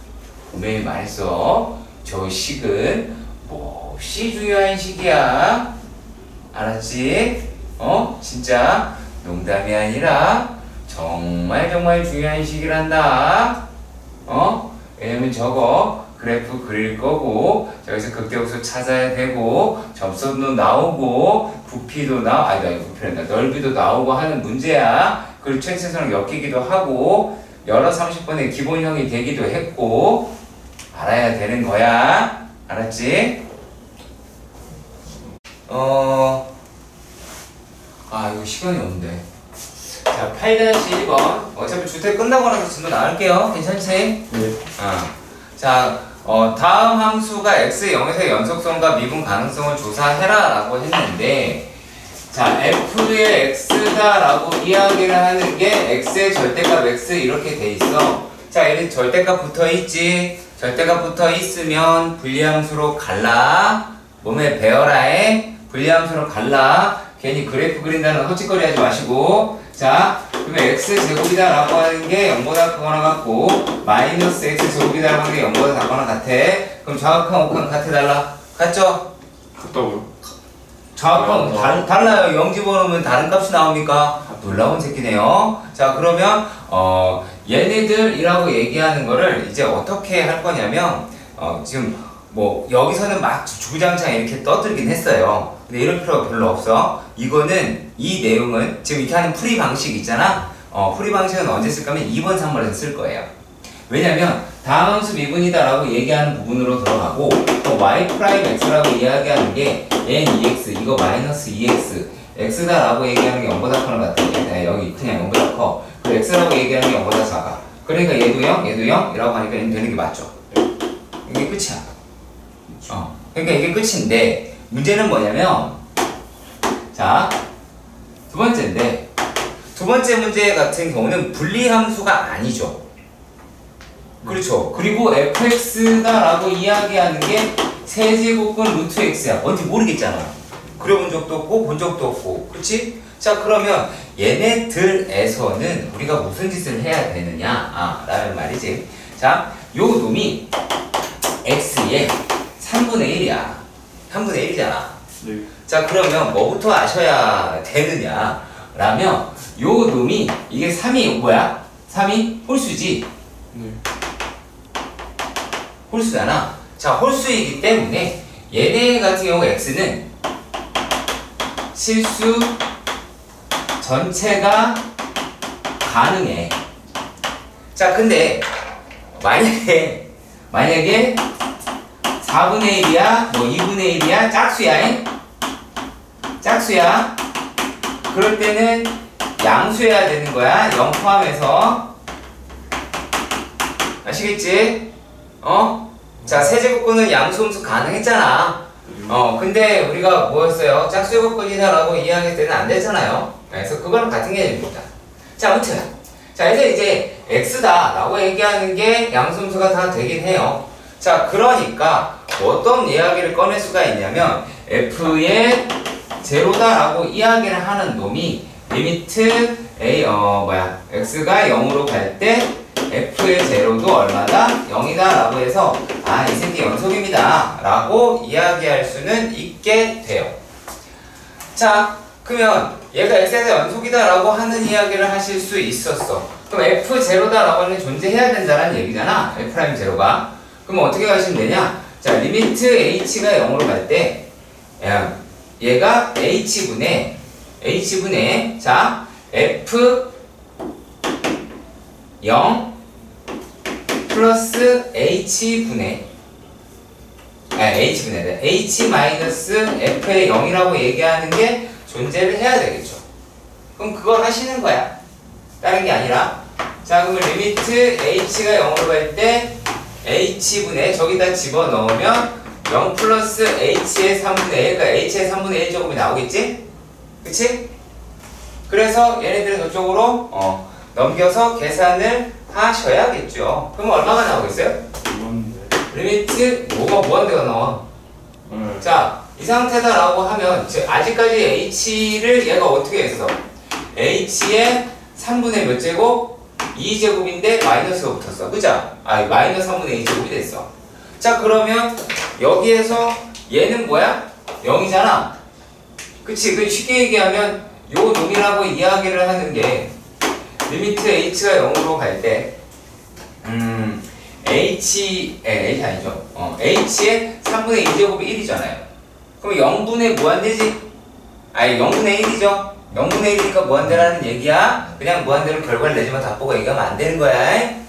분명히 말했어. 저 식은 몹시 중요한 식이야. 알았지? 진짜 농담이 아니라 정말 중요한 식이란다. 왜냐면 저거 그래프 그릴 거고, 저기서 극대역수 찾아야 되고, 접선도 나오고, 부피도 부피란다. 넓이도 나오고 하는 문제야. 그리고 최신선을 엮이기도 하고, 여러 30번의 기본형이 되기도 했고, 알아야 되는 거야. 알았지? 이거 시간이 없는데. 자, 8-1번. 어차피 주택 끝나고 나서 전부 나갈게요. 괜찮지? 네. 자, 다음 함수가 x의 0에서 연속성과 미분 가능성을 조사해라 라고 했는데, 자, f의 x다 라고 이야기를 하는 게 x의 절대값 x 이렇게 돼 있어. 자, 얘는 절대값 붙어 있지. 절대값 붙어 있으면 분리함수로 갈라. 몸에 배어라에 분리함수로 갈라. 괜히 그래프 그린다는 헛짓거리 하지 마시고. 자, 그러면 x제곱이다 라고 하는 게 0보다 크거나 같고, 마이너스 x제곱이다 라고 하는 게 0보다 작거나 같아. 그럼 정확한 옥한 같아달라. 같죠? 같다고요? 좌표는 달라요. 0 집어넣으면 다른 값이 나옵니까? 놀라운 새끼네요. 자, 그러면 얘네들이라고 얘기하는 거를 이제 어떻게 할 거냐면 지금 뭐 여기서는 막 주구장창 이렇게 떠들긴 했어요. 근데 이럴 필요가 별로 없어. 이거는 이 내용은 지금 이렇게 하는 풀이 방식 있잖아. 풀이 방식은 언제 쓸 거면 2번, 3번에서 쓸 거예요. 왜냐면 다음 함수 미분이다 라고 얘기하는 부분으로 들어가고 또 y'x라고 이야기하는 게 n 2x 이거 마이너스 2x x다 라고 얘기하는 게 0보다 커는 것 같아. 여기 그냥 0보다 커. 그 x라고 얘기하는 게 0보다 작아. 그러니까 얘도 0 얘도 0 이라고 하니까 얘는 되는 게 맞죠. 이게 끝이야. 그러니까 이게 끝인데 문제는 뭐냐면 자 두 번째인데 두 번째 문제 같은 경우는 분리함수가 아니죠. 그렇죠. 그리고 fx다라고 이야기하는 게 세제곱근 루트 x야. 뭔지 모르겠잖아. 그려본 적도 없고 본 적도 없고, 그렇지? 자, 그러면 얘네들에서는 우리가 무슨 짓을 해야 되느냐? 라는 말이지. 자, 요 놈이 x의 3분의 1이야. 3분의 1이잖아. 네. 자, 그러면 뭐부터 아셔야 되느냐? 라면 요 놈이 이게 3이 뭐야? 3이 홀수지. 네. 홀수잖아. 자, 홀수이기 때문에 얘네 같은 경우 x는 실수 전체가 가능해. 자, 근데 만약에 4분의 1이야, 뭐 2분의 1이야, 짝수야. 짝수야. 그럴 때는 양수해야 되는 거야. 0 포함해서. 아시겠지? 자, 세제곱근은 양수함수 가능했잖아. 근데 우리가 뭐였어요? 짝수제곱근이다라고 이해할 때는 안 되잖아요. 그래서 그거랑 같은 개념입니다. 자, 아무튼. 자, 이제 x다라고 얘기하는 게 양수함수가 다 되긴 해요. 자, 그러니까 어떤 이야기를 꺼낼 수가 있냐면 f의 제로다라고 이야기를 하는 놈이 리미트 x가 0으로 갈 때 f의 제로도 얼마다? 0이다 라고 해서 이 새끼 연속입니다 라고 이야기할 수는 있게 돼요. 자, 그러면 얘가 x에서 연속이다 라고 하는 이야기를 하실 수 있었어. 그럼 f 제로다 라고 하는 게 존재해야 된다는 얘기잖아. f' 제로가. 그럼 어떻게 가시면 되냐? 자, 리미트 h가 0으로 갈 때 얘가 h분의 자 f 0 플러스 h분의 h 마이너스 f의 0이라고 얘기하는 게 존재를 해야 되겠죠. 그럼 그걸 하시는 거야. 다른 게 아니라. 자, 그러면 리미트 h가 0으로 갈 때 h분의 저기다 집어넣으면 0 플러스 h의 3분의 1, 그러니까 h의 3분의 1제곱이 나오겠지? 그치? 그래서 얘네들은 저쪽으로 넘겨서 계산을 하셔야겠죠. 그럼 얼마가 나오겠어요? 리미트 뭐가 무한대가 나와. 자, 이 상태다라고 하면 아직까지 h를 얘가 어떻게 했어? h의 3분의 몇 제곱? 2제곱인데 마이너스가 붙었어. 그죠? 마이너스 3분의 2제곱이 됐어. 자, 그러면 여기에서 얘는 뭐야? 0이잖아. 그치? 그 쉽게 얘기하면 요 놈이라고 이야기를 하는 게 리미트 h가 0으로 갈 때 h 아니죠. h의 3분의 2제곱이 1이잖아요. 그럼 0분의 무한대지? 0분의 1이죠. 0분의 1이니까 무한대라는 얘기야. 그냥 무한대로 결과를 내지만 답보고 얘기하면 안 되는 거야.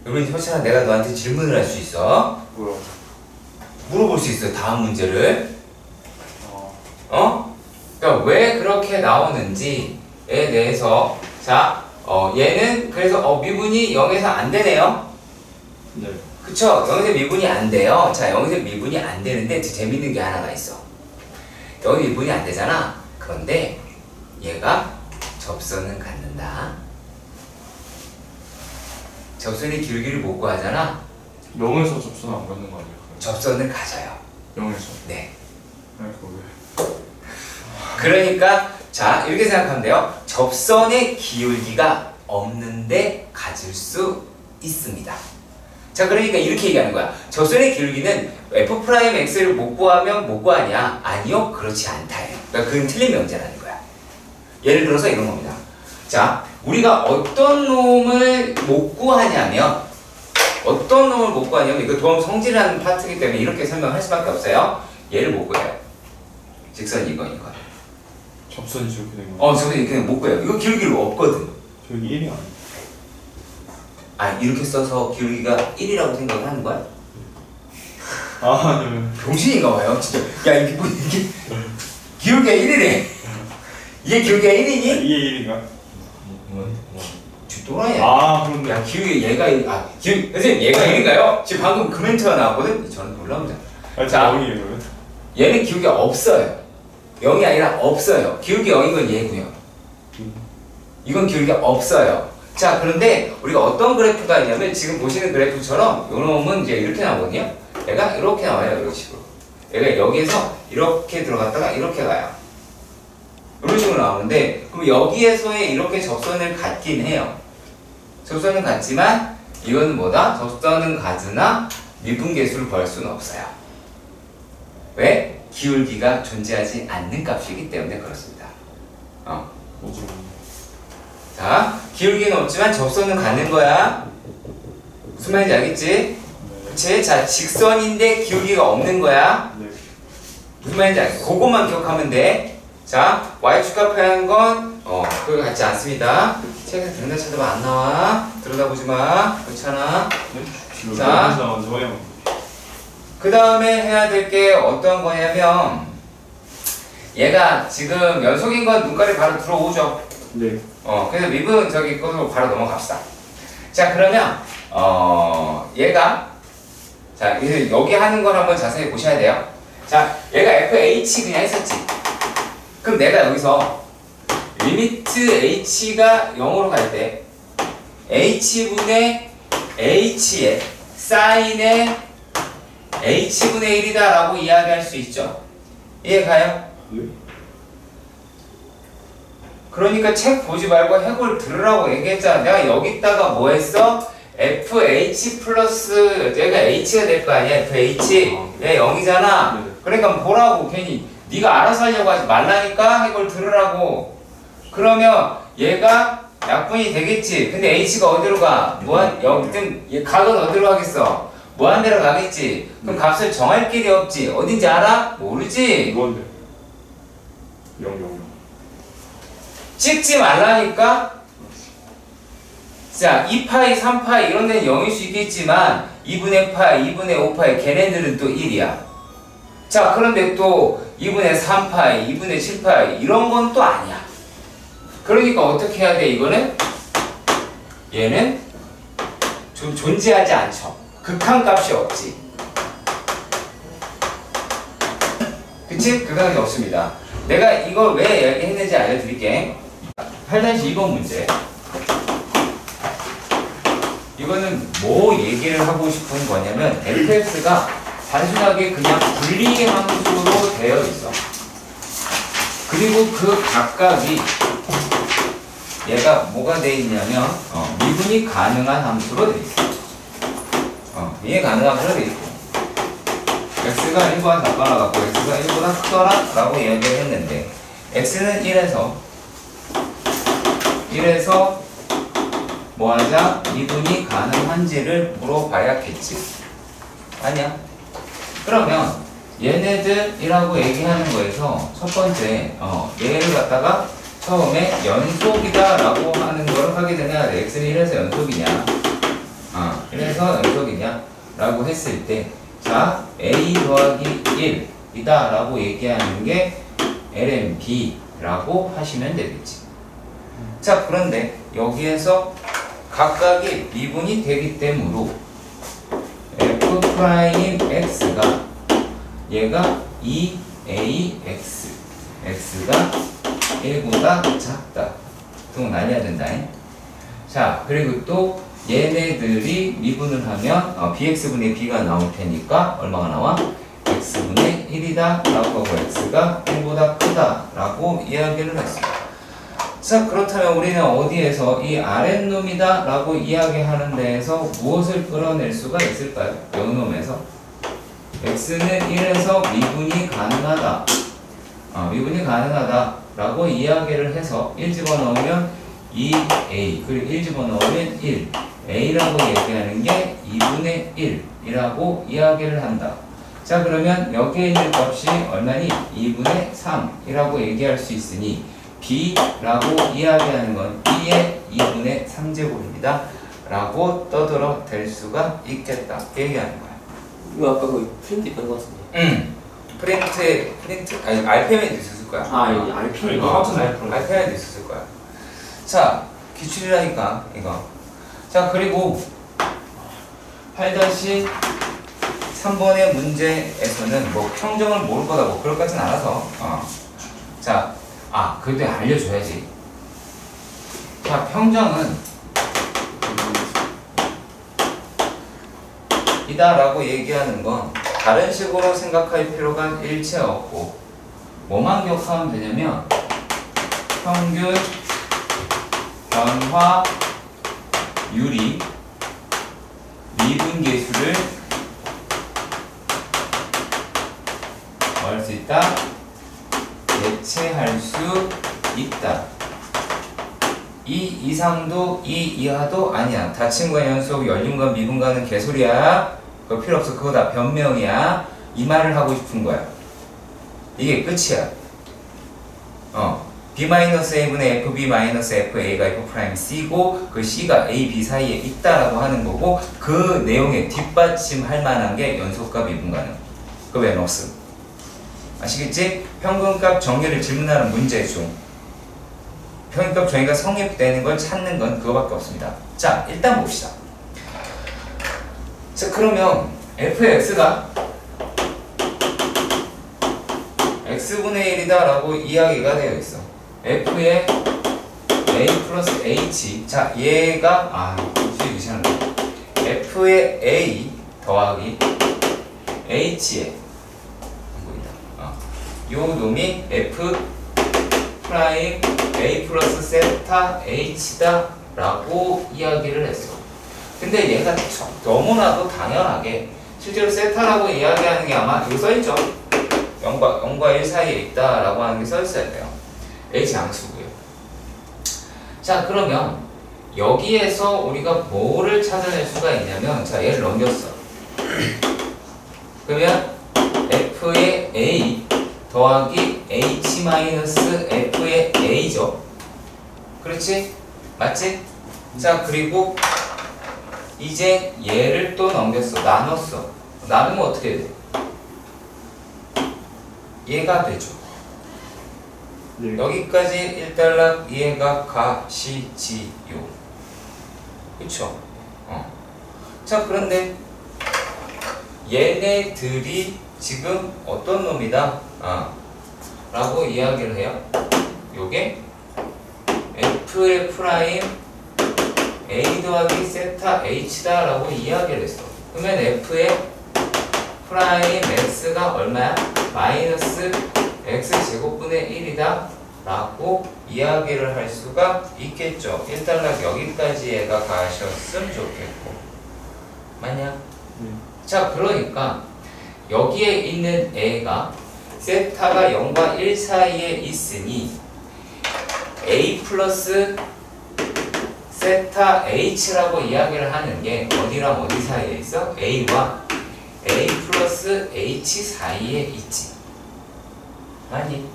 여러분, 효찬아, 내가 너한테 질문을 할 수 있어. 뭐야? 물어볼 수 있어. 다음 문제를. 그러니까 왜 그렇게 나오는지에 대해서. 자, 얘는 그래서 미분이 0에서 안 되네요. 네. 그쵸? 0에서 미분이 안 돼요. 자, 0에서 미분이 안 되는데 재밌는 게 하나가 있어. 여기 미분이 안 되잖아. 그런데 얘가 접선은 갖는다. 접선이 길기를 못 구하잖아. 0에서 접선 안 갖는 거 아니에요? 접선을 가져요. 0에서? 네. 그거 왜? 그러니까 자, 이렇게 생각하면 돼요. 접선의 기울기가 없는데 가질 수 있습니다. 자, 그러니까 이렇게 얘기하는 거야. 접선의 기울기는 f'x를 못 구하면 못 구하냐? 아니요, 그렇지 않다예요. 그러니까 그건 틀린 명제라는 거야. 예를 들어서 이런 겁니다. 자, 우리가 어떤 놈을 못 구하냐면 이거 도움 성질이라는 파트이기 때문에 이렇게 설명할 수밖에 없어요. 얘를 못 구해요. 직선 이거. 접선이 저렇게 된 거. 접선이 이렇게 못 구해요. 이거 기울기가 없거든. 저기 1이 아니야. 아, 이렇게 써서 기울기가 1이라고 생각을 하는 거야? 아니요. 병신인가 봐요, 진짜. 야, 이게 뭐, 이게. 기울기가 1이래. 이게 기울기가 1이니? 이게 1인가? 쥐또라이야. 아, 그런데. 야, 기울기 얘가, 선생님, 얘가 1인가요? 지금 방금 그 멘트가 나왔거든? 저는 놀라운다. 자, 0이에요, 그러면? 얘는 기울기가 없어요. 0이 아니라 없어요. 기울기 0인 건 얘고요. 이건 기울기가 없어요. 자, 그런데 우리가 어떤 그래프가 있냐면 지금 보시는 그래프처럼 요 놈은 이제 이렇게 나오거든요. 얘가 이렇게 나와요. 이런 식으로. 얘가 여기에서 이렇게 들어갔다가 이렇게 가요. 이런 식으로 나오는데 그럼 여기에서의 이렇게 접선을 갖긴 해요. 접선은 같지만 이거는 뭐다? 접선은 같으나 미분계수를 구할 수는 없어요. 왜? 기울기가 존재하지 않는 값이기 때문에 그렇습니다. 뭐죠? 자, 기울기는 없지만 접선은 갖는 거야. 무슨 말인지 알겠지? 네. 그치? 자, 직선인데 기울기가 없는 거야. 네. 무슨 말인지 알겠지? 그것만 기억하면 돼. 자, y축값이라는 건 그거 같지 않습니다. 책에서 들여다 찾아봐. 안 나와. 들여다보지 마. 그렇잖아. 네? 자. 저요. 그 다음에 해야 될 게 어떤 거냐면 얘가 지금 연속인 건 눈깔이 바로 들어오죠. 네. 그래서 미분 저기 것으로 바로 넘어갑시다. 자, 그러면 얘가 자, 이제 여기 하는 걸 한번 자세히 보셔야 돼요. 자, 얘가 fh 그냥 했었지. 그럼 내가 여기서 리미트 h가 0으로 갈 때 h분의 h의 사인의 h분의 1이다 라고 이야기할 수 있죠. 이해가요? 네. 그러니까 책 보지 말고 해골 들으라고 얘기했잖아. 내가 여기다가 뭐 했어? fh 플러스 얘가 h가 될 거 아니야. fh 얘 0이잖아. 네. 그러니까 보라고. 괜히 네가 알아서 하려고 하지 말라니까. 해골 들으라고. 그러면 얘가 약분이 되겠지. 근데 h가 어디로 가? 여기든 얘 각은 어디로 가겠어? 무한대로 가겠지. 그럼 값을 정할 길이 없지. 어딘지 알아? 모르지. 뭔데? 0. 찍지 말라니까. 자, 2파이, 3파이 이런 데는 0일 수 있겠지만 2분의 파이, 2분의 5파이 걔네들은 또 1이야. 자, 그런데 또 2분의 3파이, 2분의 7파이 이런 건 또 아니야. 그러니까 어떻게 해야 돼? 이거는 얘는 존재하지 않죠. 극한값이 없지. 그치? 극한값이 없습니다. 내가 이걸 왜 얘기했는지 알려드릴게. 8-2번 문제. 이거는 뭐 얘기를 하고 싶은 거냐면 fx가 단순하게 그냥 분리 함수로 되어 있어. 그리고 그 각각이 얘가 뭐가 되어 있냐면 미분이 가능한 함수로 되어 있어. 이해 가능한 함수로 되어 있고 x가 1보다 작거나 같고 x가 1보다 크더라 라고 이야기를 했는데 x는 1에서 뭐하자? 미분이 가능한지를 물어봐야겠지. 아니야. 그러면 얘네들이라고 얘기하는 거에서 첫 번째 얘를 갖다가 처음에 연속이다 라고 하는 걸 확인을 해야 돼. x는 1에서 연속이냐 1에서 연속이냐 라고 했을 때 자, a 더하기 1이다 라고 얘기하는 게 LMB 라고 하시면 되겠지. 자, 그런데 여기에서 각각이 미분이 되기 때문에 f'x가 얘가 2ax x가 1보다 작다. 또 난리가 된다. 자, 그리고 또 얘네들이 미분을 하면 bx분의 b가 나올 테니까 얼마가 나와? x분의 1이다 라고 하고 x가 1보다 크다 라고 이야기를 했습니다. 자, 그렇다면 우리는 어디에서 이 아랫놈이다 라고 이야기하는 데에서 무엇을 끌어낼 수가 있을까요? 요놈에서 x는 1에서 미분이 가능하다. 미분이 가능하다 라고 이야기를 해서 1 집어넣으면 2a 그리고 1 집어넣으면 1 a라고 얘기하는 게 2분의 1이라고 이야기를 한다. 자, 그러면 여기에 있는 값이 얼마니? 2분의 3이라고 얘기할 수 있으니 b라고 이야기하는 건 b의 2분의 3제곱입니다 라고 떠들어 댈 수가 있겠다 얘기하는 거야. 이거 아까 그 프린트 있던 것 같은데. 프린트 아니 RPM에도 있었을 거야. 이 RPM RPM에도 있었을 거야. 자, 기출이라니까 이거. 자, 그리고 8-3번의 문제에서는 뭐 평정을 모를 거다 뭐 그럴 것 같진 않아서 자, 그래도 알려줘야지. 자, 평정은 이다라고 얘기하는 건 다른 식으로 생각할 필요가 일체 없고 뭐만 기억하면 되냐면 평균, 변화, 유리, 미분계수를 뭐 할 수 있다? 대체할 수 있다. 이 이상도 이 이하도 아니야. 닫힌과 연속, 열림과 미분과는 개소리야. 그거 필요 없어. 그거 다 변명이야. 이 말을 하고 싶은 거야. 이게 끝이야. b-a분의 fb-fa가 f'c고 그 c가 a, b 사이에 있다라고 하는 거고 그 내용에 뒷받침할 만한 게 연속과 미분과는 그 외에는 없음. 아시겠지? 평균값 정의를 질문하는 문제 중 평균값 정의가 성립되는 걸 찾는 건 그거밖에 없습니다. 자, 일단 봅시다. 자, 그러면 f의 x가 x분의 1이다 라고 이야기가 되어 있어. f의 a 플러스 h. 자, 얘가 무시하는 f의 a 더하기 h의 요 놈이 f 프라임 a 플러스 세타 h다 라고 이야기를 했어. 근데 얘가 너무나도 당연하게 실제로 세타라고 이야기하는 게 아마 여기 써있죠. 0과 1 사이에 있다 라고 하는 게 써있어야 돼요. h 양수고요. 자, 그러면 여기에서 우리가 뭐를 찾아낼 수가 있냐면 자, 얘를 넘겼어. 그러면 f의 a 더하기 h 마이너스 f의 a죠. 그렇지? 맞지? 자, 그리고 이제 얘를 또 넘겼어. 나눴어. 나누면 어떻게 돼? 얘가 되죠. 여기까지 1달러 이해가 가시지요. 그쵸? 자, 그런데 얘네들이 지금 어떤 놈이다? 라고 이야기를 해요. 요게 f의 프라임 a 더하기 세타 h다 라고 이야기를 했어. 그러면 f의 프라임 x가 얼마야? 마이너스 x제곱분의 1이다 라고 이야기를 할 수가 있겠죠. 1달러 여기까지 얘가 가셨으면 좋겠고. 맞냐? 자, 그러니까 여기에 있는 애가 세타가 0과 1 사이에 있으니 a 플러스 세타 h라고 이야기를 하는 게 어디랑 어디 사이에 있어? a와 a 플러스 h 사이에 있지. 아니,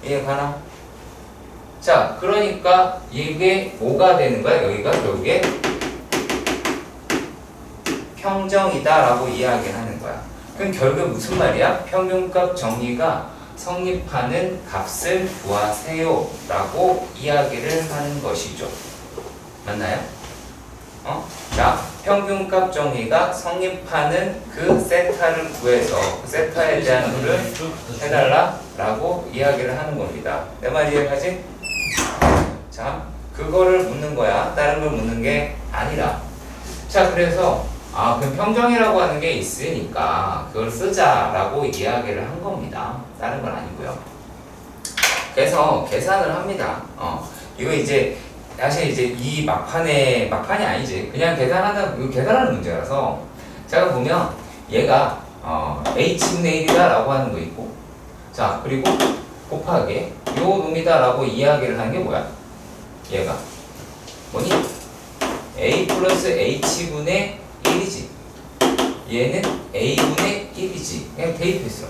이해 가나? 자, 그러니까 이게 뭐가 되는 거야? 여기가 결국에 평정이다 라고 이야기를 하는 거야. 그럼 결국 무슨 말이야? 평균값 정의가 성립하는 값을 구하세요 라고 이야기를 하는 것이죠. 맞나요? 자, 평균값 정의가 성립하는 그 세타를 구해서 그 세타에 대한 수를 해달라 라고 이야기를 하는 겁니다. 내 말 이해가지? 자, 그거를 묻는 거야. 다른 걸 묻는 게 아니라. 자, 그래서 그럼 평정이라고 하는 게 있으니까 그걸 쓰자라고 이야기를 한 겁니다. 다른 건 아니고요. 그래서 계산을 합니다. 이거 이제 사실 이제 이 막판이 아니지. 그냥 계산하는 문제라서 자 보면 얘가 h분의 1이다 라고 하는 거 있고 자 그리고 곱하기 요 놈이다 라고 이야기를 하는 게 뭐야? 얘가 뭐니? a 플러스 h분의 1이지. 얘는 a분의 1이지. 그냥 대입했어.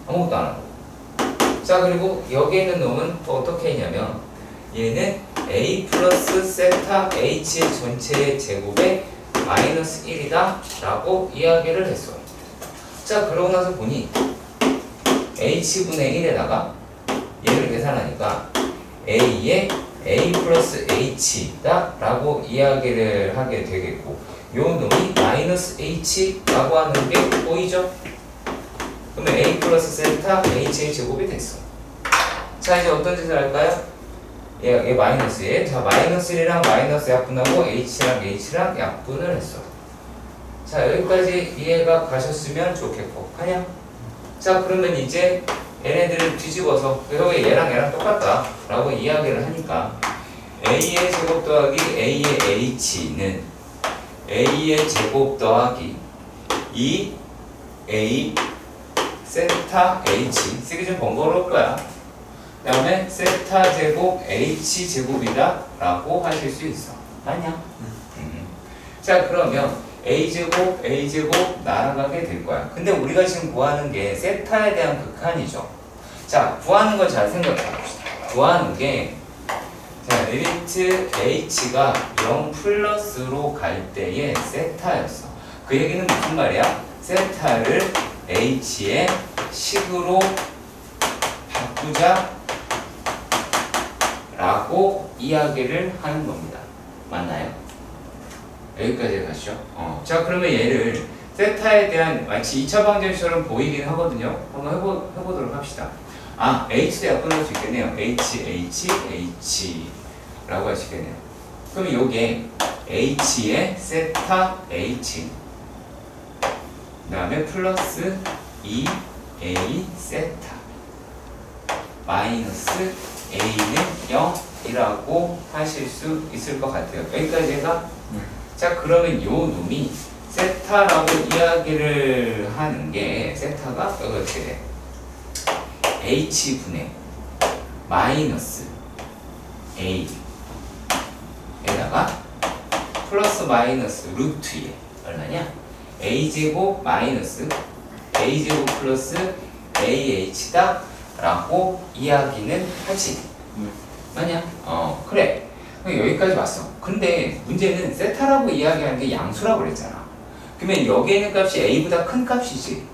아무것도 안 하고. 자 그리고 여기에 있는 놈은 또 어떻게 했냐면 얘는 a 플러스 세타 h의 전체의 제곱에 마이너스 1이다 라고 이야기를 했어요. 자 그러고 나서 보니 h분의 1에다가 얘를 계산하니까 a에 a 플러스 h다 라고 이야기를 하게 되겠고 요 놈이 마이너스 h 라고 하는 게 보이죠? 그러면 a 플러스 세타 h의 제곱이 됐어. 자 이제 어떤 짓을 할까요? 얘 마이너스에 자 마이너스 1이랑 마이너스 약분하고 h랑 h랑 약분을 했어. 자 여기까지 이해가 가셨으면 좋겠고 하냐? 자 그러면 이제 얘네들을 뒤집어서 그래서 얘랑 똑같다 라고 이야기를 하니까 a의 제곱 더하기 a의 h는 a의 제곱 더하기 2a 세타 h 쓰기 좀 번거로울 거야. 그 다음에 세타 제곱 h 제곱이다 라고 하실 수 있어. 맞냐? 자 그러면 a제곱 날아가게 될 거야. 근데 우리가 지금 구하는 게 세타에 대한 극한이죠. 자 구하는 걸 잘 생각해 봅시다. 구하는 게 자 리미트 h가 0 플러스로 갈 때의 세타였어. 그 얘기는 무슨 말이야? 세타를 h의 식으로 바꾸자 라고 이야기를 하는 겁니다. 맞나요? 여기까지 가시죠. 자 그러면 얘를 세타에 대한 마치 2차 방정식처럼 보이긴 하거든요. 한번 해보도록 합시다. h도 약분할 수 있겠네요. h 라고 할 수 있겠네요. 그럼 요게 h의 세타 h 그 다음에 플러스 2a 세타 마이너스 a는 0이라고 하실 수 있을 것 같아요. 여기까지가 자 그러면 요 놈이 세타라고 이야기를 하는 게 세타가 여기 어떻게 돼? h분의 마이너스 a 에다가 플러스 마이너스 루트 2 얼마냐? a제곱 마이너스 a제곱 플러스 ah다 라고 이야기는 하지. 맞냐? 그래. 여기까지 왔어. 근데 문제는 세타라고 이야기하는 게 양수라고 그랬잖아. 그러면 여기에 있는 값이 a보다 큰 값이지.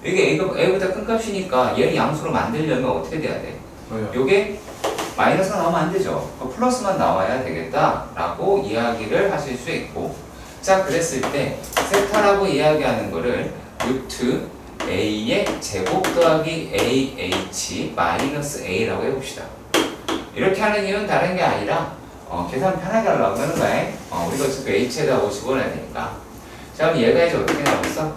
여기 a보다 큰 값이니까 얘를 양수로 만들려면 어떻게 돼야 돼? 요게 마이너스가 나오면 안 되죠. 플러스만 나와야 되겠다 라고 이야기를 하실 수 있고 자 그랬을 때 세타라고 이야기하는 거를 루트 a의 제곱 더하기 ah 마이너스 a라고 해봅시다. 이렇게 하는 이유는 다른 게 아니라 계산 편하게 하려고 하는 거야. 우리가 어차피 h에다 5 집어넣어야 되니까. 자 그럼 얘가 이제 어떻게 나왔어?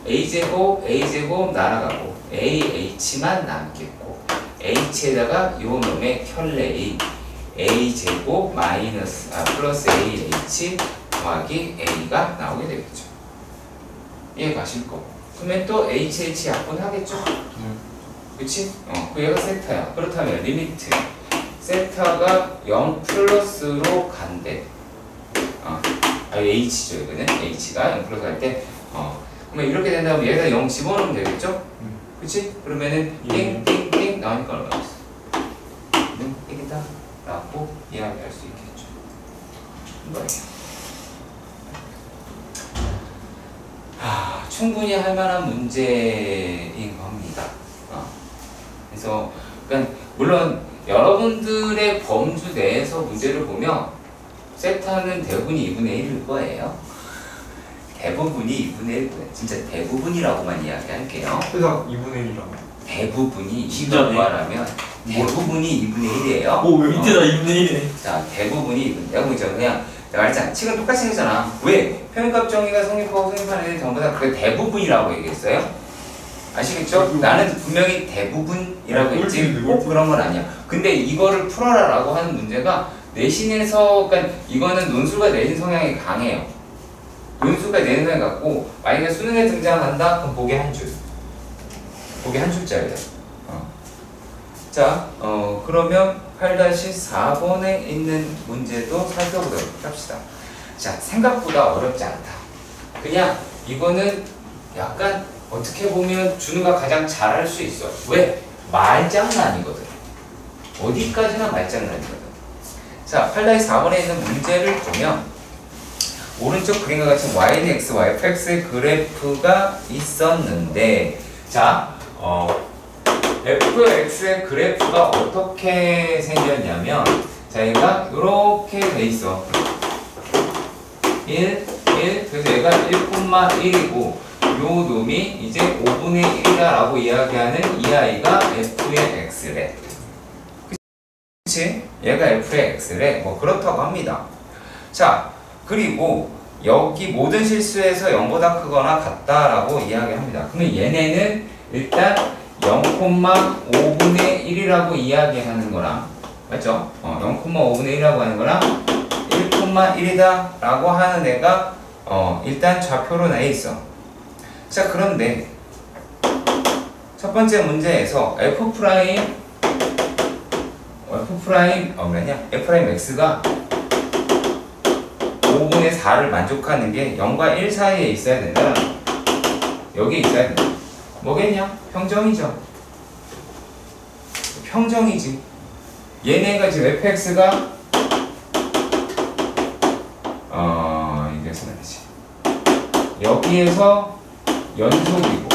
a제곱 날아가고 ah만 남겠고 h에다가 요 놈의 켤레이 a제곱 마이너스 플러스 ah 더하기 a가 나오게 되겠죠. 이해 가실 거고. 그러면 또 hh 약분하겠죠? 그치? 그 얘가 세타야. 그렇다면 리미트 세타가 0 플러스로 간대. h죠 이거는. h가 0 플러스 갈 때 그러면 이렇게 된다면 얘가 0 집어넣으면 되겠죠? 그치? 그러면은 띵띵띵 나오니까 얼마였어? 1이다 라고 이야기할 수 있겠죠. 이거예요. 충분히 할 만한 문제인 겁니다. 그래서 그러니까 물론 여러분들의 범주 내에서 문제를 보면 세타는 대부분이 2분의 1일 거예요. 대부분이 2분의 1 거예요. 진짜 대부분이라고만 이야기할게요. 세상 2분의 1이라고. 대부분이 진짜네. 이거 말하면 대부분이 2분의 1이에요. 왜 밑에다 2분의 1이네. 자 대부분이 2분의 1. 내가 보니까 그냥 내가 말했잖아. 칙은 똑같이 생겼잖아. 왜? 표현값 정의가 성립하고 성립하는 애들 전부 다 그 대부분이라고 얘기했어요. 아시겠죠? 나는 분명히 대부분이라고 했지 꼭 그런 건 아니야. 근데 이거를 풀어라라고 하는 문제가 내신에서, 그러니까 이거는 논술과 내신 성향이 강해요. 논술과 내신 성향이 같고, 만약에 수능에 등장한다? 그럼 보기 한 줄. 보기 한 줄짜리다. 자, 그러면 8-4번에 있는 문제도 살펴보도록 합시다. 자, 생각보다 어렵지 않다. 그냥 이거는 약간 어떻게 보면 준우가 가장 잘할 수 있어. 왜? 말장난이거든. 어디까지나 말장난이거든. 자, 8-4번에 있는 문제를 보면 오른쪽 그림과 같이 y는 x, yx의 그래프가 있었는데, 자, fx의 그래프가 어떻게 생겼냐면, 자, 얘가 이렇게 돼 있어. 1, 그래서 얘가 1,1이고 요 놈이 이제 5분의 1이라고 이야기하는 이 아이가 f의 x래. 그치? 얘가 f의 x래. 뭐 그렇다고 합니다. 자, 그리고 여기 모든 실수에서 0보다 크거나 같다라고 이야기합니다. 그러면 얘네는 일단 0,5분의 1이라고 이야기하는 거랑, 맞죠? 0,5분의 1이라고 하는 거랑 1,1이다 라고 하는 애가 일단 좌표로 나에 있어. 자, 그런데 첫 번째 문제에서 f'x가 5분의 4를 만족하는 게 0과 1 사이에 있어야 된다. 여기 있어야 된다. 뭐겠냐? 평정이죠. 평정이지. 얘네가 지금 fx가 이게 쓰나지. 여기에서 연속이고,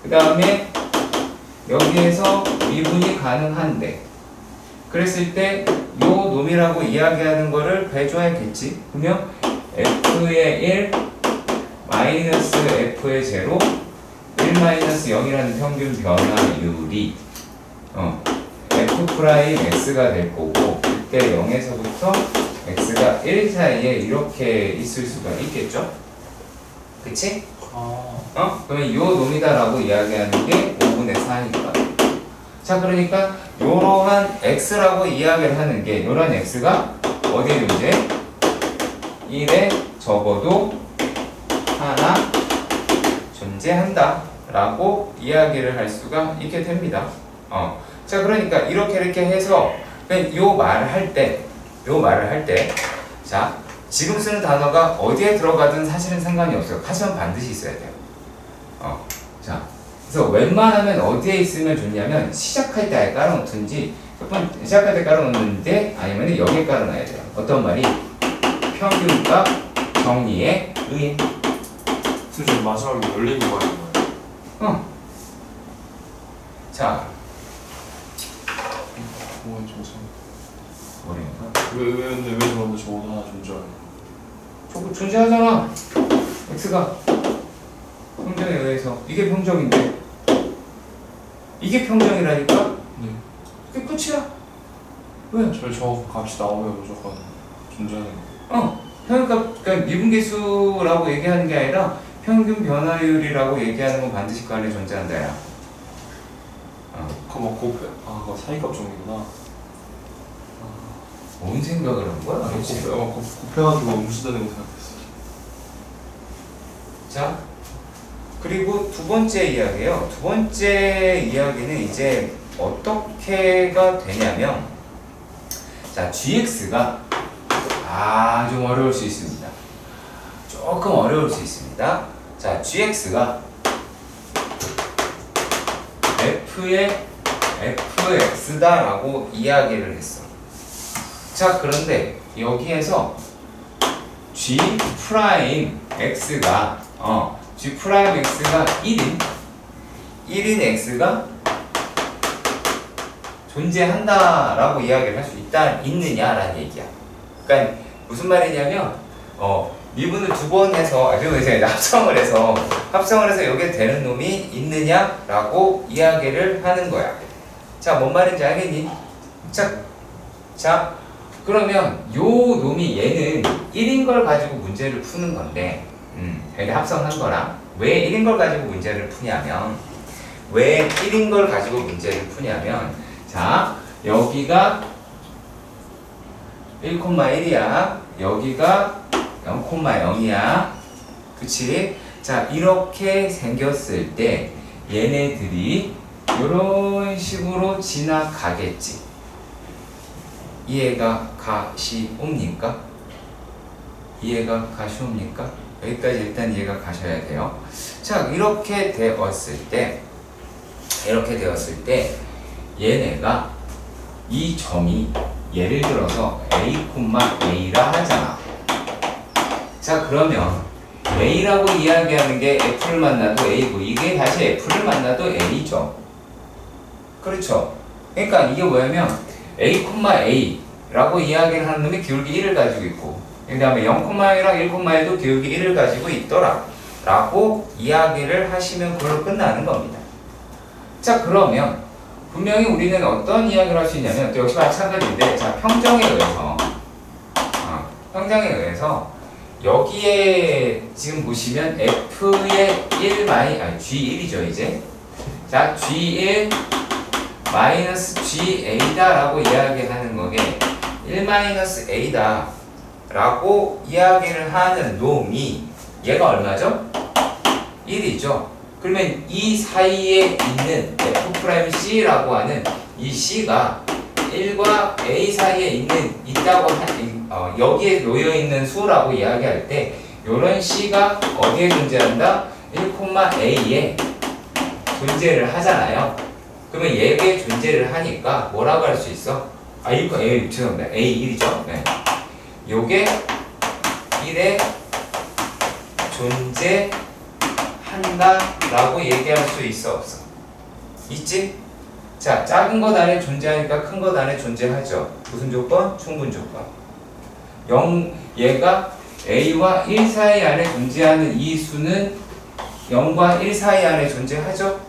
그 다음에 여기에서 미분이 가능한데, 그랬을 때 요 놈이라고 이야기하는 거를 배줘야겠지. 그러면 f의 1 마이너스 f의 제로 1 마이너스 0이라는 평균 변화율이 f'x가 될 거고, 그때 0에서부터 x가 1 사이에 이렇게 있을 수가 있겠죠? 그치? 그러면 요 놈이다라고 이야기하는 게 5분의 4니까. 자, 그러니까 요러한 x라고 이야기를 하는 게, 요런 x가 어디에 존재? 1에 적어도 하나 존재한다 라고 이야기를 할 수가 있게 됩니다. 자, 그러니까 이렇게 해서 요 말을 할 때, 자, 지금 쓰는 단어가 어디에 들어가든 사실은 상관이 없어요. 하지만 반드시 있어야 돼요. 자, 그래서 웬만하면 어디에 있으면 좋냐면 시작할 때 아예 깔아놓든지, 시작할 때 깔아놓는데 아니면 여기에 깔아놔야 돼요. 어떤 말이? 평균값 정리에 의해. 지금 마지막에 열린 거 아닌 거예요? 자, 뭐가 좀 뭐래요? 왜 저런데 저거 하나 존재하냐? 저거 존재하잖아. x가 평정에 의해서. 이게 평정인데, 이게 평정이라니까? 네. 그게 끝이야. 왜? 저 값이 나오면 무조건 존재하는 거. 그러니까 미분계수라고 얘기하는 게 아니라 평균 변화율이라고 얘기하는 건 반드시 그 안에 존재한다. 야. 그거 그거 사이값 정리구나. 뭔 생각을 한 거야? 곱해가지고 음수되는 거 생각했어. 자, 그리고 두 번째 이야기예요. 두 번째 이야기는 이제 어떻게가 되냐면, 자, gx가 좀 어려울 수 있습니다. 조금 어려울 수 있습니다. 자, gx가 f의 fx다라고 이야기를 했어. 자, 그런데 여기에서 g x가 g x가 1인 x가 존재한다라고 이야기를 할 수 있느냐라는 얘기야. 그러니까 무슨 말이냐면 미분을 두 번 해서 합성을 해서 여기에 되는 놈이 있느냐라고 이야기를 하는 거야. 자, 뭔 말인지 알겠니? 자, 그러면 요 놈이 얘는 1인 걸 가지고 문제를 푸는 건데, 이렇게 합성한 거랑 왜 1인 걸 가지고 문제를 푸냐면, 왜 1인 걸 가지고 문제를 푸냐면 자 여기가 1,1이야. 여기가 0,0이야. 그치? 자 이렇게 생겼을 때 얘네들이 이런 식으로 지나가겠지. 이해가 가시옵니까? 이해가 가시옵니까? 여기까지 일단 이해가 가셔야 돼요. 자 이렇게 되었을 때 얘네가 이 점이 예를 들어서 A,A라 하잖아. 자 그러면 A라고 이야기하는 게 F를 만나도 A고 이게 다시 F를 만나도 A죠. 그렇죠? 그러니까 이게 뭐냐면 A,A라고 이야기를 하는 놈이 기울기 1을 가지고 있고 그 다음에 0,1이랑 1,1도 기울기 1을 가지고 있더라 라고 이야기를 하시면 그걸로 끝나는 겁니다. 자 그러면 분명히 우리는 어떤 이야기를 할 수 있냐면 또 역시 마찬가지인데 자 평정에 의해서 여기에 지금 보시면 F의 G1이죠 이제. 자 G1 마이너스 GA다 라고 이야기하는 거게 1-A다 라고 이야기를 하는 놈이 얘가 얼마죠? 1이죠. 그러면 이 사이에 있는 F'C라고 하는 이 C가 1과 A 사이에 여기에 놓여있는 수라고 이야기할 때 이런 C가 어디에 존재한다? 1,A에 존재를 하잖아요. 그러면 얘에 존재를 하니까 뭐라고 할 수 있어? 죄송합니다. A1이죠. 네. 요게 1에 존재한다라고 얘기할 수 있어 없어? 있지? 자, 작은 것 안에 존재하니까 큰 것 안에 존재하죠. 무슨 조건? 충분 조건. 얘가 A와 1 사이 안에 존재하는 이 수는 0과 1 사이 안에 존재하죠?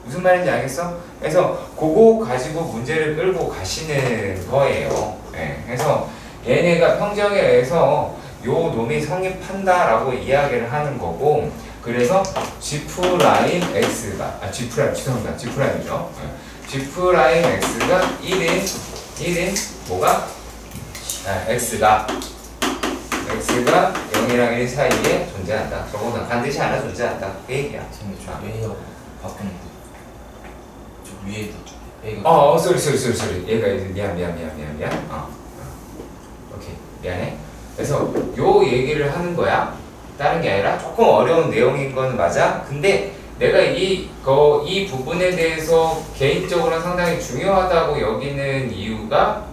무슨 말인지 알겠어? 그래서 그거 가지고 문제를 끌고 가시는 거예요. 네, 그래서 얘네가 평정에 의해서 요 놈이 성립한다라고 이야기를 하는 거고 그래서 G'X가 죄송합니다. G'이죠. G'X가 1인 뭐가? X가 0이랑 1 사이에 존재한다. 저거는 반드시 하나 존재한다. 그 얘기야. A하고 바꾸는 거. 저 위에도 A가. 쏘리. 얘가 미안. 오케이, 미안해. 그래서 요 얘기를 하는 거야. 다른 게 아니라 조금 어려운 내용인 건 맞아. 근데 내가 이 부분에 대해서 개인적으로 상당히 중요하다고 여기는 이유가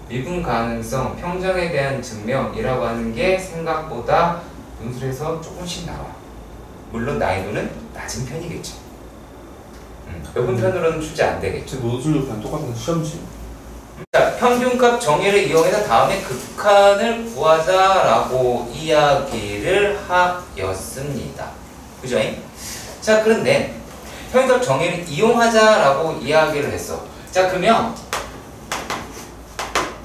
미분 가능성, 평정에 대한 증명이라고 하는 게 생각보다 논술에서 조금씩 나와. 물론 난이도는 낮은 편이겠죠. 높은 편으로는 출제 안 되겠죠. 논술도 그냥 똑같은 시험지. 자, 평균값 정의를 이용해서 다음에 극한을 구하자라고 이야기를 하였습니다. 그죠? 자, 그런데 평균값 정의를 이용하자라고 이야기를 했어. 자, 그러면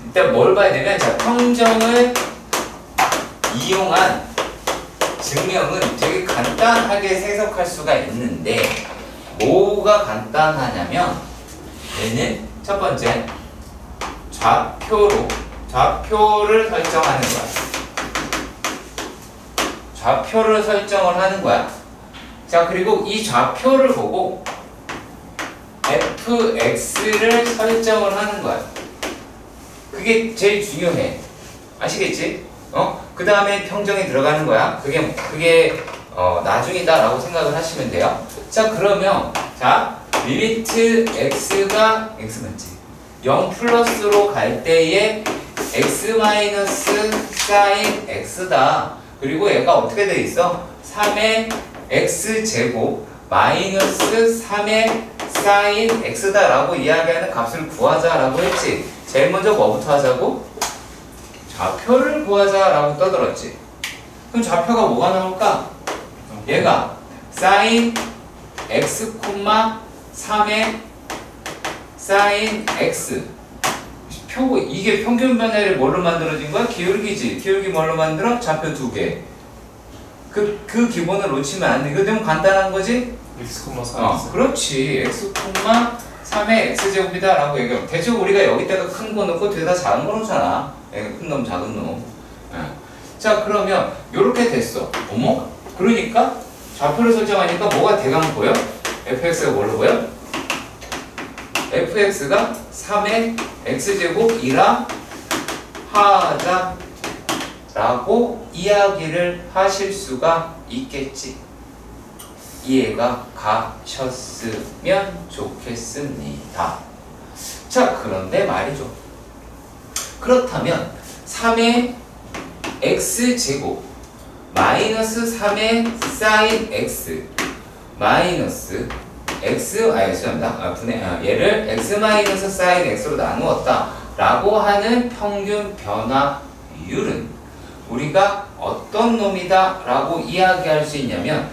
일단 뭘 봐야 되면 자, 평정을 이용한 증명은 되게 간단하게 해석할 수가 있는데 뭐가 간단하냐면 얘는 첫 번째 좌표를 설정하는 거야. 좌표를 설정을 하는 거야. 자, 그리고 이 좌표를 보고 fx를 설정을 하는 거야. 그게 제일 중요해. 아시겠지? 그 다음에 평정에 들어가는 거야. 그게 나중이다라고 생각을 하시면 돼요. 자, 그러면 자 리미트 x가 x 맞지? 0 플러스로 갈 때에 x 마이너스 사인 x다. 그리고 얘가 어떻게 돼 있어? 3의 x 제곱 마이너스 3의 사인 x다 라고 이야기하는 값을 구하자라고 했지. 제일 먼저 뭐부터 하자고? 좌표를 구하자라고 떠들었지. 그럼 좌표가 뭐가 나올까? 얘가 사인 x, 3의 사인 x. 이게 평균 변화를 뭘로 만들어진 거야? 기울기지. 기울기 뭘로 만들어? 좌표 두 개. 그 기본을 놓치면 안 돼. 이거 너무 간단한 거지? x,4x. 그렇지. x, 3의 x제곱이다 라고 얘기하면 대충 우리가 여기다가 큰 거 넣고 뒤에다 작은 거 넣잖아. 큰 놈 작은 놈. 자 그러면 요렇게 됐어. 어머? 그러니까 좌표를 설정하니까 뭐가 대강 보여? fx가 뭘로 보여? fx가 3의 x제곱이라 하자 라고 이야기를 하실 수가 있겠지. 이해가 가셨으면 좋겠습니다. 자 그런데 말이죠. 그렇다면 3의 x제곱 마이너스 3의 사인 x 마이너스 x 죄송합니다. 얘를 x 마이너스 사인 x로 나누었다 라고 하는 평균 변화율은 우리가 어떤 놈이다 라고 이야기할 수 있냐면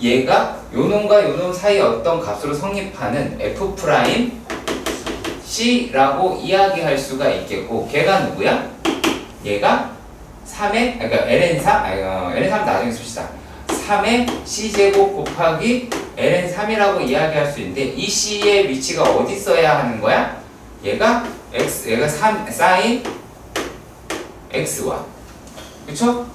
얘가 요놈과 요놈 사이 어떤 값으로 성립하는 f 프라임 c라고 이야기할 수가 있겠고 걔가 누구야? 얘가 3의 그러니까 ln3 나중에 씁시다. 3의 c제곱 곱하기 ln3이라고 이야기할 수 있는데 이 c의 위치가 어디 있어야 하는 거야? 얘가 3 사인 x와 그쵸?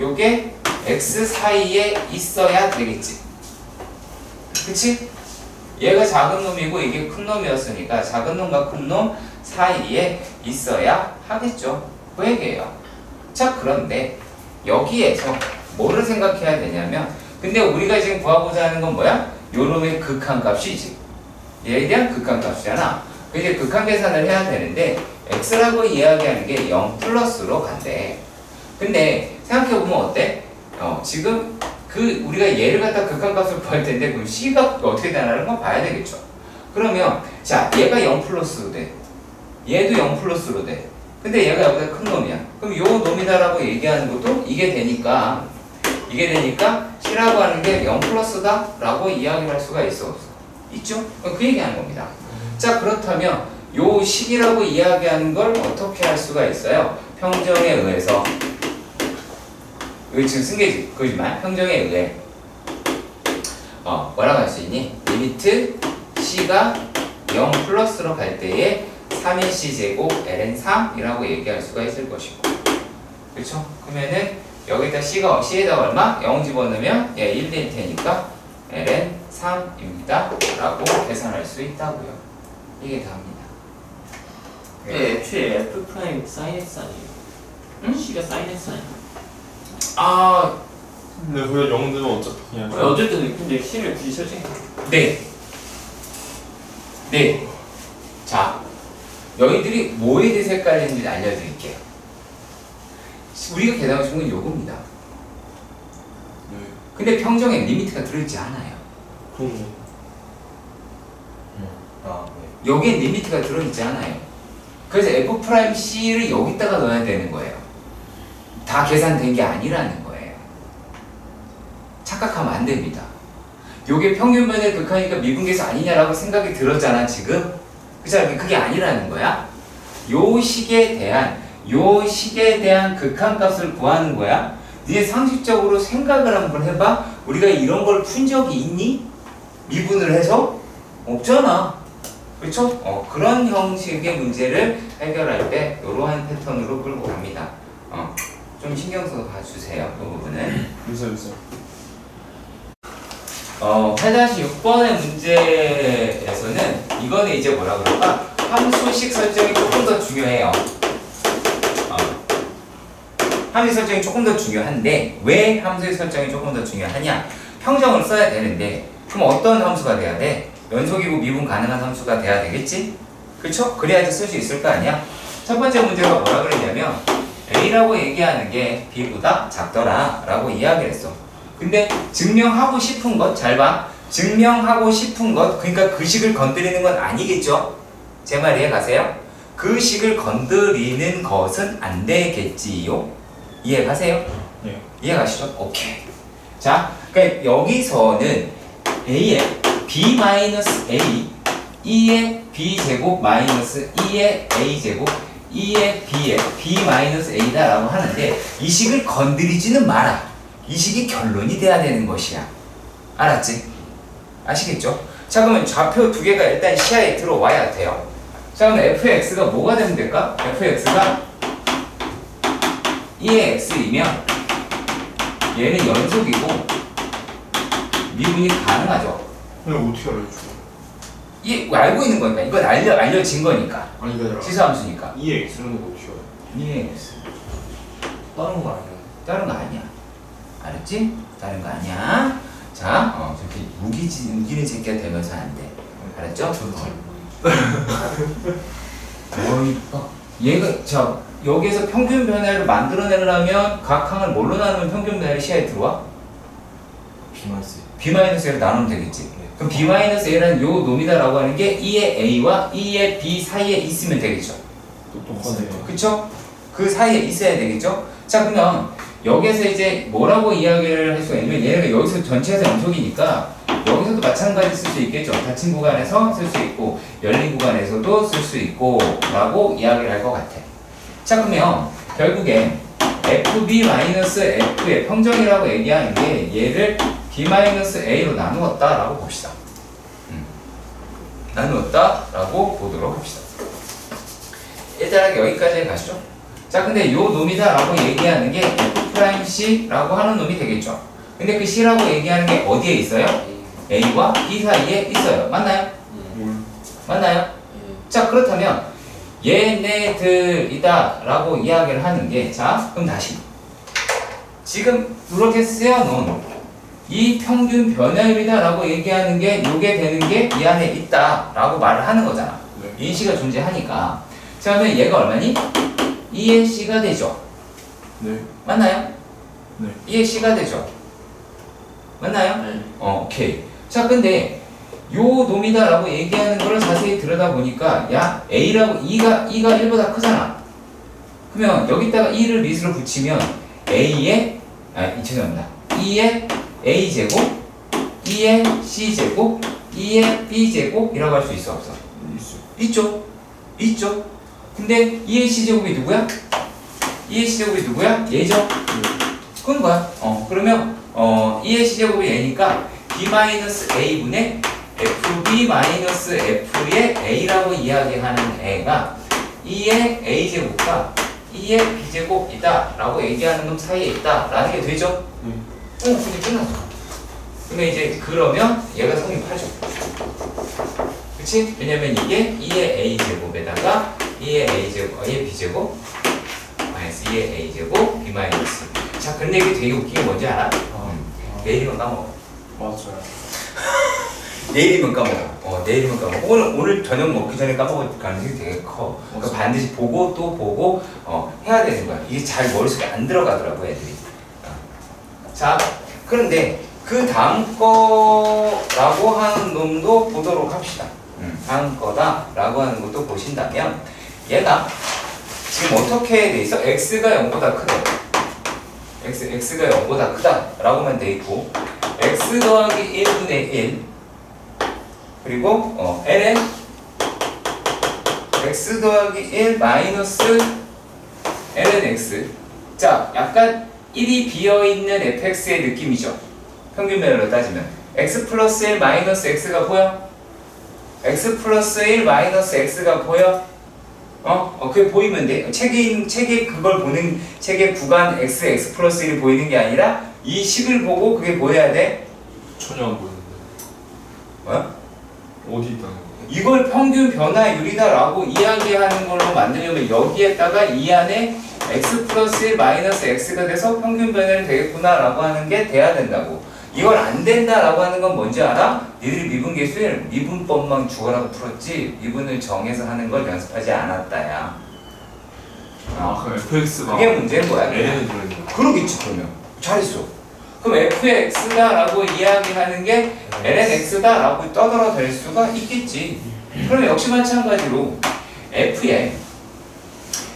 요게 x 사이에 있어야 되겠지. 그치? 얘가 작은 놈이고 이게 큰 놈이었으니까 작은 놈과 큰 놈 사이에 있어야 하겠죠. 그 얘기예요. 자 그런데 여기에서 뭐를 생각해야 되냐면 근데 우리가 지금 구하고자 하는 건 뭐야? 요 놈의 극한값이지. 얘에 대한 극한값이잖아. 이제 극한 계산을 해야 되는데 x라고 이야기하는 게 0 플러스로 간대. 근데 생각해보면 어때? 지금 우리가 얘를 갖다 극한값을 구할 텐데 그럼 c가 어떻게 되나를 한번 봐야 되겠죠. 그러면 자 얘가 0 플러스로 돼. 얘도 0 플러스로 돼. 근데 얘가 여기다 큰 놈이야. 그럼 요 놈이다라고 얘기하는 것도 이게 되니까 c라고 하는 게 0 플러스다 라고 이야기할 수가 있어 없어? 있죠? 그 얘기하는 겁니다. 자 그렇다면 요 식이라고 이야기하는 걸 어떻게 할 수가 있어요? 평정에 의해서 여기 지금 쓴 게 그거지만 평정에 의해 뭐라고 할 수 있니? 리미트 c가 0 플러스로 갈 때에 3의 c제곱 ln3이라고 얘기할 수가 있을 것이고 그렇죠? 그러면은 여기다 c에다 얼마? 0 집어넣으면 1 될 테니까 ln3입니다 라고 계산할 수 있다고요. 이게 다입니다. 네, 애초에 f 프라임 사인 x 아니에요? 응? c가 사인 x 아니에요? 근데 그게 0 되면 어차피 그냥 어쨌든 근데 c를 굳이 설정해. 네. 자, 너희들이 뭐에 대해서 헷갈리는지 알려드릴게요. 우리가 계산하고 싶은 건 요겁니다. 근데 평정에 리미트가 들어있지 않아요. 그럼요. 여기에 리미트가 들어있지 않아요. 그래서 f'C를 여기다가 넣어야 되는 거예요. 다 계산된 게 아니라는 거예요. 착각하면 안 됩니다. 요게 평균면의 극한이니까 미분계수 아니냐라고 생각이 들었잖아 지금. 그죠? 그게 아니라는 거야. 요 식에 대한 극한값을 구하는 거야. 니네 상식적으로 생각을 한번 해봐. 우리가 이런 걸 푼 적이 있니? 미분을 해서? 없잖아. 그렇죠? 그런 형식의 문제를 해결할 때 이러한 패턴으로 끌고 갑니다. 좀 신경 써서 봐주세요. 그 부분은. 유서. 8-6번의 문제에서는 이거는 이제 뭐라 그럴까? 함수식 설정이 조금 더 중요해요. 함수식 설정이 조금 더 중요한데 왜 함수식 설정이 조금 더 중요하냐? 평정을 써야 되는데 그럼 어떤 함수가 돼야 돼? 연속이고 미분 가능한 함수가 돼야 되겠지? 그쵸? 그래야지 쓸 수 있을 거 아니야? 첫 번째 문제가 뭐라 그랬냐면 A라고 얘기하는 게 B보다 작더라 라고 이야기를 했어. 근데 증명하고 싶은 것, 잘 봐. 증명하고 싶은 것, 그러니까 그 식을 건드리는 건 아니겠죠? 제 말 이해 가세요? 그 식을 건드리는 것은 안 되겠지요? 이해 가세요? 네. 이해 가시죠? 오케이. 자, 그러니까 여기서는 A에 B-A, 2의 B제곱 마이너스 2의 A제곱 2의 B에 B-A다 라고 하는데 이 식을 건드리지는 마라. 이 식이 결론이 돼야 되는 것이야. 알았지? 아시겠죠? 자 그러면 좌표 두 개가 일단 시야에 들어와야 돼요. 자 그럼 fx가 뭐가 되면 될까? fx가 2의 x이면 얘는 연속이고 미분이 가능하죠. 그냥 어떻게 알아요? 이 알고 있는 거니까 이건 알려진 거니까 아니 이게 아니라 지수함수니까 2의 x라는 거 어떻게 알아요? 2의 x 다른 거 아니야? 다른 거 아니야. 알았지? 다른 거 아니야. 자, 저렇게 우기는 새끼가 되면서 안 돼. 알았죠? 저도 잘 모르겠어요. 얘가 자 여기에서 평균 변화를 만들어내려면 각 항을 뭘로 나누면 평균 변화를 시야에 들어와? B-A를 나누면 되겠지. 네. 그럼 B-A라는 요 놈이다라고 하는 게 2의 A와 2의 B 사이에 있으면 되겠죠. 똑똑하네요. 그쵸? 그 사이에 있어야 되겠죠? 자 그러면 여기서 이제 뭐라고 이야기를 할 수가 있냐면 얘네가 여기서 전체에서 연속이니까 여기서도 마찬가지 쓸 수 있겠죠. 닫힌 구간에서 쓸 수 있고 열린 구간에서도 쓸 수 있고 라고 이야기를 할 것 같아. 자 그러면 결국에 FB-F의 평정이라고 얘기하는 게 얘를 B-A로 나누었다 라고 봅시다. 나누었다 라고 보도록 합시다. 일단 여기까지 가시죠. 자 근데 요 놈이다 라고 얘기하는 게 F'C 라고 하는 놈이 되겠죠. 근데 그 C라고 얘기하는 게 어디에 있어요? A와 B 사이에 있어요. 맞나요? 맞나요? 자 그렇다면 얘네들이다 라고 이야기를 하는 게 자 그럼 다시 지금 이렇게 쓰여놓은 이 평균 변화율이다 라고 얘기하는 게 요게 되는 게 이 안에 있다 라고 말을 하는 거잖아. 네. 인씨가 존재하니까. 자 그러면 얘가 얼마니? 2의 C가 되죠. 네. 맞나요? 네. 2의 C가 되죠. 맞나요? 네. 오케이. 자 근데 요 놈이다 라고 얘기하는 거를 자세히 들여다보니까 야 A라고 2가 1보다 크잖아. 그러면 여기다가 2를 밑으로 붙이면 A의 죄송합니다. 2의 A제곱 2의 C제곱 2의 B제곱이라고 할 수 있어 없어? 있죠. 있죠. 근데 2의 C제곱이 누구야? 2의 C제곱이 누구야? 얘죠. 그런 거야. 그러면 2의 C제곱이 얘니까 B-A분의 FB-F의 A라고 이야기하는 애가 2의 A제곱과 2의 B제곱이다 라고 얘기하는 놈 사이에 있다 라는 게 되죠? 근데 끝났어. 근데 이제 그러면 얘가 성립하죠. 그치? 왜냐면 이게 2의 A제곱에다가 2의 A제곱, 2의 B제곱 마이너스 2의 A제곱 B 마이너스. 자 근데 이게 되게 웃긴 게 뭔지 알아? 내일이면 까먹어. 맞아요. 내일이면 까먹어. 내일이면 까먹어. 오늘 저녁 먹기 전에 까먹을 가능성이 되게 커. 그러니까 반드시 보고 또 보고 해야 되는 거야. 이게 잘 머릿속에 안 들어가더라고 애들이. 자 그런데 그 다음 거라고 하는 놈도 보도록 합시다. 다음 거다 라고 하는 것도 보신다면 얘가 지금 어떻게 돼 있어? x가 0보다 크다. x가 0보다 크다 라고만 돼 있고 x 더하기 1분의 1 그리고 ln x 더하기 1 마이너스 ln x. 자 약간 1이 비어있는 fx의 느낌이죠. 평균 변화로 따지면 x 플러스 1 마이너스 x가 보여? x 플러스 1 마이너스 x가 보여? 그게 보이면 돼. 책에 그걸 보는 책의 구간 x 플러스 1이 보이는 게 아니라 이 식을 보고 그게 보여야 돼. 전혀 안 보이는데. 어디 있다는 거? 이걸 평균 변화율이다라고 이야기하는 걸로 만들려면 여기에다가 이 안에 x 플러스 1 마이너스 x가 돼서 평균 변화율이 되겠구나라고 하는 게 돼야 된다고. 이걸 안 된다라고 하는 건 뭔지 알아? 니들이 미분계수를 미분법만 주어라고 풀었지 미분을 정해서 하는 걸 연습하지 않았다야. 그럼 fx가 그게 문제인 거야. ln에 들어있는 거. 그러겠지 그러면. 잘했어. 그럼 fx다라고 이야기하는 게 lnx다라고 떠들어 댈 수가 있겠지. 그럼 역시 마찬가지로 f의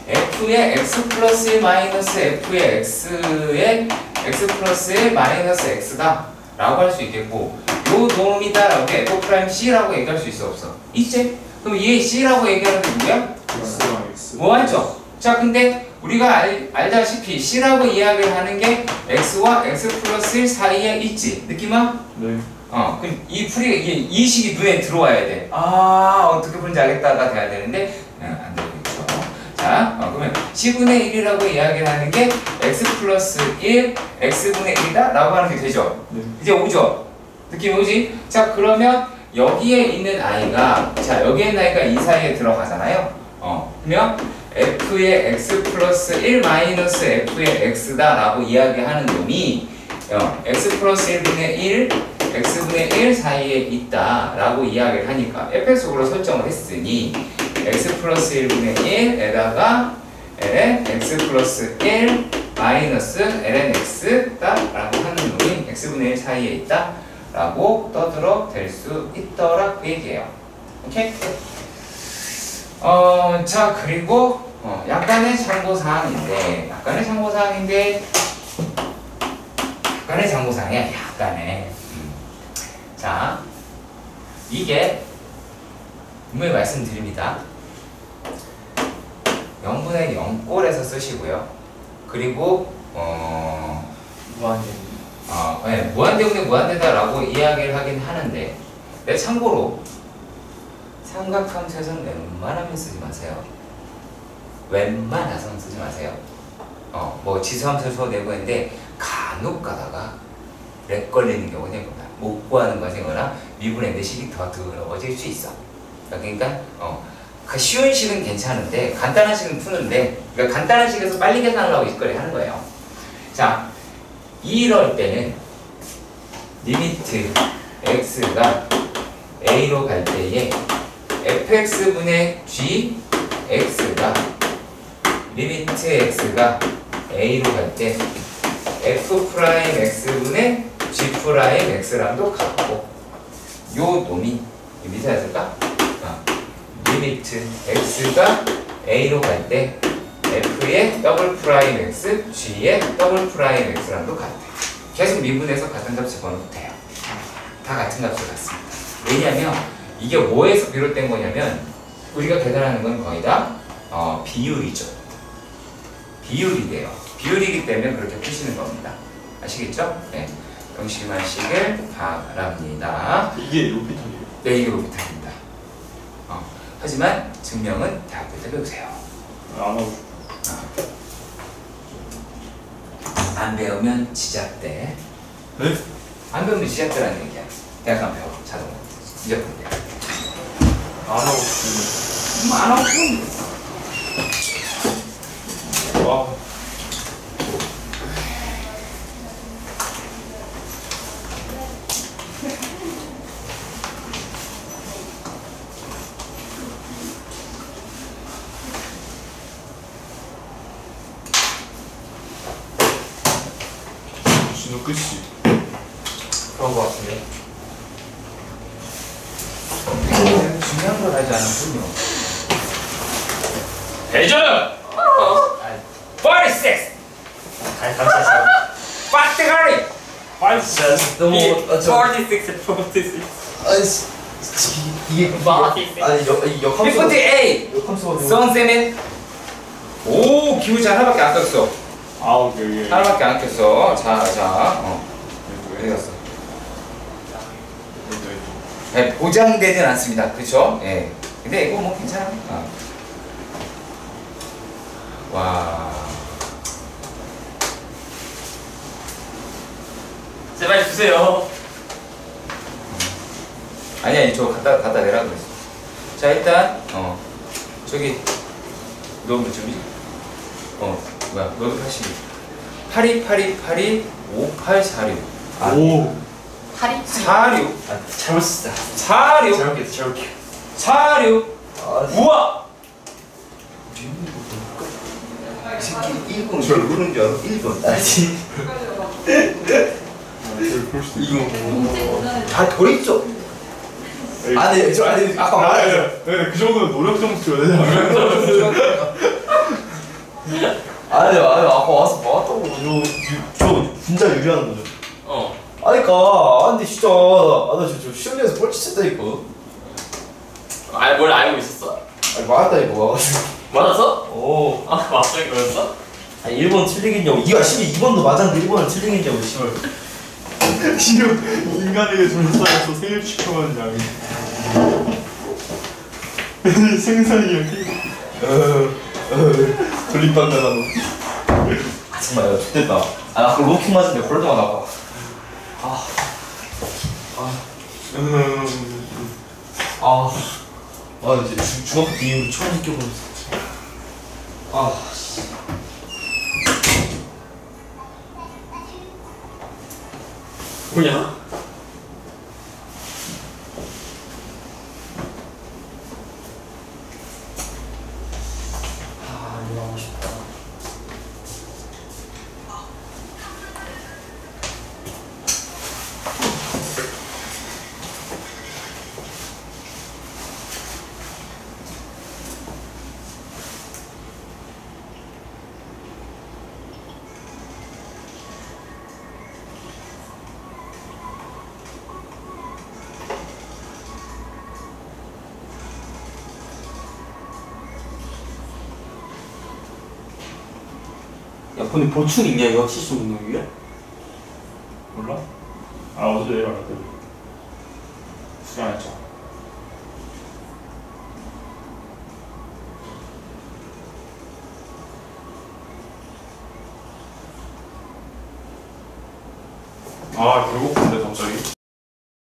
x 플러스 1 마이너스 f의 x의 x 플러스 1 마이너스 x다 라고 할 수 있겠고 요 놈이다 라고 f'C라고 얘기할 수 있어 없어? 있지? 그럼 얘 C라고 얘기하는 게 누구야? x랑 x. 뭐 하죠? 자 근데 우리가 알다시피 C라고 이야기를 하는 게 X와 X 플러스 1 사이에 있지. 느낌 와? 네. 그럼 이 이 식이 눈에 들어와야 돼. 아, 어떻게 보는지 알겠다가 돼야 되는데, 안 되고 있죠. 자, 그러면 C분의 1이라고 이야기를 하는 게 X 플러스 1, X분의 1이다? 라고 하는 게 되죠. 네. 이제 오죠? 느낌이 오지? 자, 그러면 여기에 있는 아이가, 자, 여기에 있는 아이가 이 사이에 들어가잖아요. 그러면 F의 X 플러스 1 마이너스 F의 X다 라고 이야기하는 놈이 X 플러스 1분의 1, X분의 1 사이에 있다 라고 이야기를 하니까 fx으로 설정을 했으니 X 플러스 1분의 1에다가 ln X 플러스 1 마이너스 ln X다 라고 하는 놈이 X분의 1 사이에 있다 라고 떠들어 댈 수 있더라 그 얘기예요. 오케이? 자, 그리고 약간의 참고사항인데 참고사항이야. 약간의. 자, 이게 분명히 말씀드립니다. 0분의 0꼴에서 쓰시고요. 그리고 무한대입니다. 네, 무한대분의 무한대다라고 이야기를 하긴 하는데, 네, 참고로 삼각함수에서는 웬만하면 쓰지 마세요. 웬만해서는 쓰지 마세요. 뭐 지수함수 수업되고 있는데 간혹 가다가 렉 걸리는 경우가 생깁니다. 못 구하는 것이 거나 미분했는데 식이 더 더러워질 수 있어. 그러니까 그 쉬운 식은 괜찮은데 간단한 식은 푸는데, 그러니까 간단한 식에서 빨리 계산하려고 이거리 하는 거예요. 자, 이럴 때는 리미트 x가 a로 갈 때에 fx분의 g x가 리미트 x가 a로 갈 때 f 프라임 x분의 g 프라임 x랑도 같고, 요 놈이 밑에 했을까? 리미트 x가 a로 갈 때 f의 더블 프라임 x, g의 더블 프라임 x랑도 같아. 계속 미분해서 같은 값 집어넣어도 돼요. 다 같은 값을 갖습니다. 왜냐면 이게 뭐에서 비롯된 거냐면 우리가 계산하는 건 거의 다 비율이죠. 비율이 돼요. 비율이기 때문에 그렇게 푸시는 겁니다. 아시겠죠? 네. 명심하시길 바랍니다. 이게 로피탈이에요? 네, 이게 로피탈입니다. 하지만 증명은 대학교 때 배우세요. 안 하고 안 배우면 지잡대. 네? 안 배우면 지잡대라는 얘기야. 대학 안 배워. 자동으로. 지잡대. 안 하고 싶은데. 안 하고 싶으면 와. 진호 끝이. 그런 거 같은데. 중요한 걸 하지 않았군요. 대전! 46! 다시. 빠뜨가리! 46. 너무 46, 46. 이게 아니 역함수 58! 역함수가 선세맨. 오, 기분이 하나밖에 안 떴어. 아, 오케이. 하나밖에 안 꼈어. 자, 어디 갔어? 네, 보장되진 않습니다. 그쵸? 예. 근데 이거 뭐 괜찮아. 와. 제발 주세요. 아니, 저 갖다 내라 그랬어. 자, 일단, 저기, 너 몇 점이지? 뭐야, 너도 82. 8282, 5846. 오. 46. 잘못 썼다. 46. 잘못. 46. 우와! 이 새끼 1번 절 모르는 줄 알아. 1번 아니 이거 다 돌있죠. 아니 저 아니 아까 말했죠. 네, 그 정도는 노력 점수 줘야 되잖아요. 아니 아까 와서 봤다고. 저 진짜 유리한 거죠. 아니까 근데 진짜 나 저 시험에서 뻘짓했다니까. 뭘 알고 있었어? 아니 맞았다니까 와가지고. 맞았어? 오. 아 맞은 거였어? 아니 1번 틀리겠냐고. 이거 12번도 맞았는데 1번을 틀리겠냐고 씨발. 지금 인간에게 존재해서 생일 축하하는 양이 생선이야 돌림방 나가 너. 아 정말 야 X됐다. 아 나 그거 로킹 맞은데 그럴 때마다 아파. 이제 중학교 이후로 처음 느껴보는. 씨. 뭐냐? 이거 하고 싶다. 야 근데 보충 있냐 이거 시스템 운동 위에? 몰라? 아 어제 내일 알았거든 수강 안 했잖아 아 배고픈데 갑자기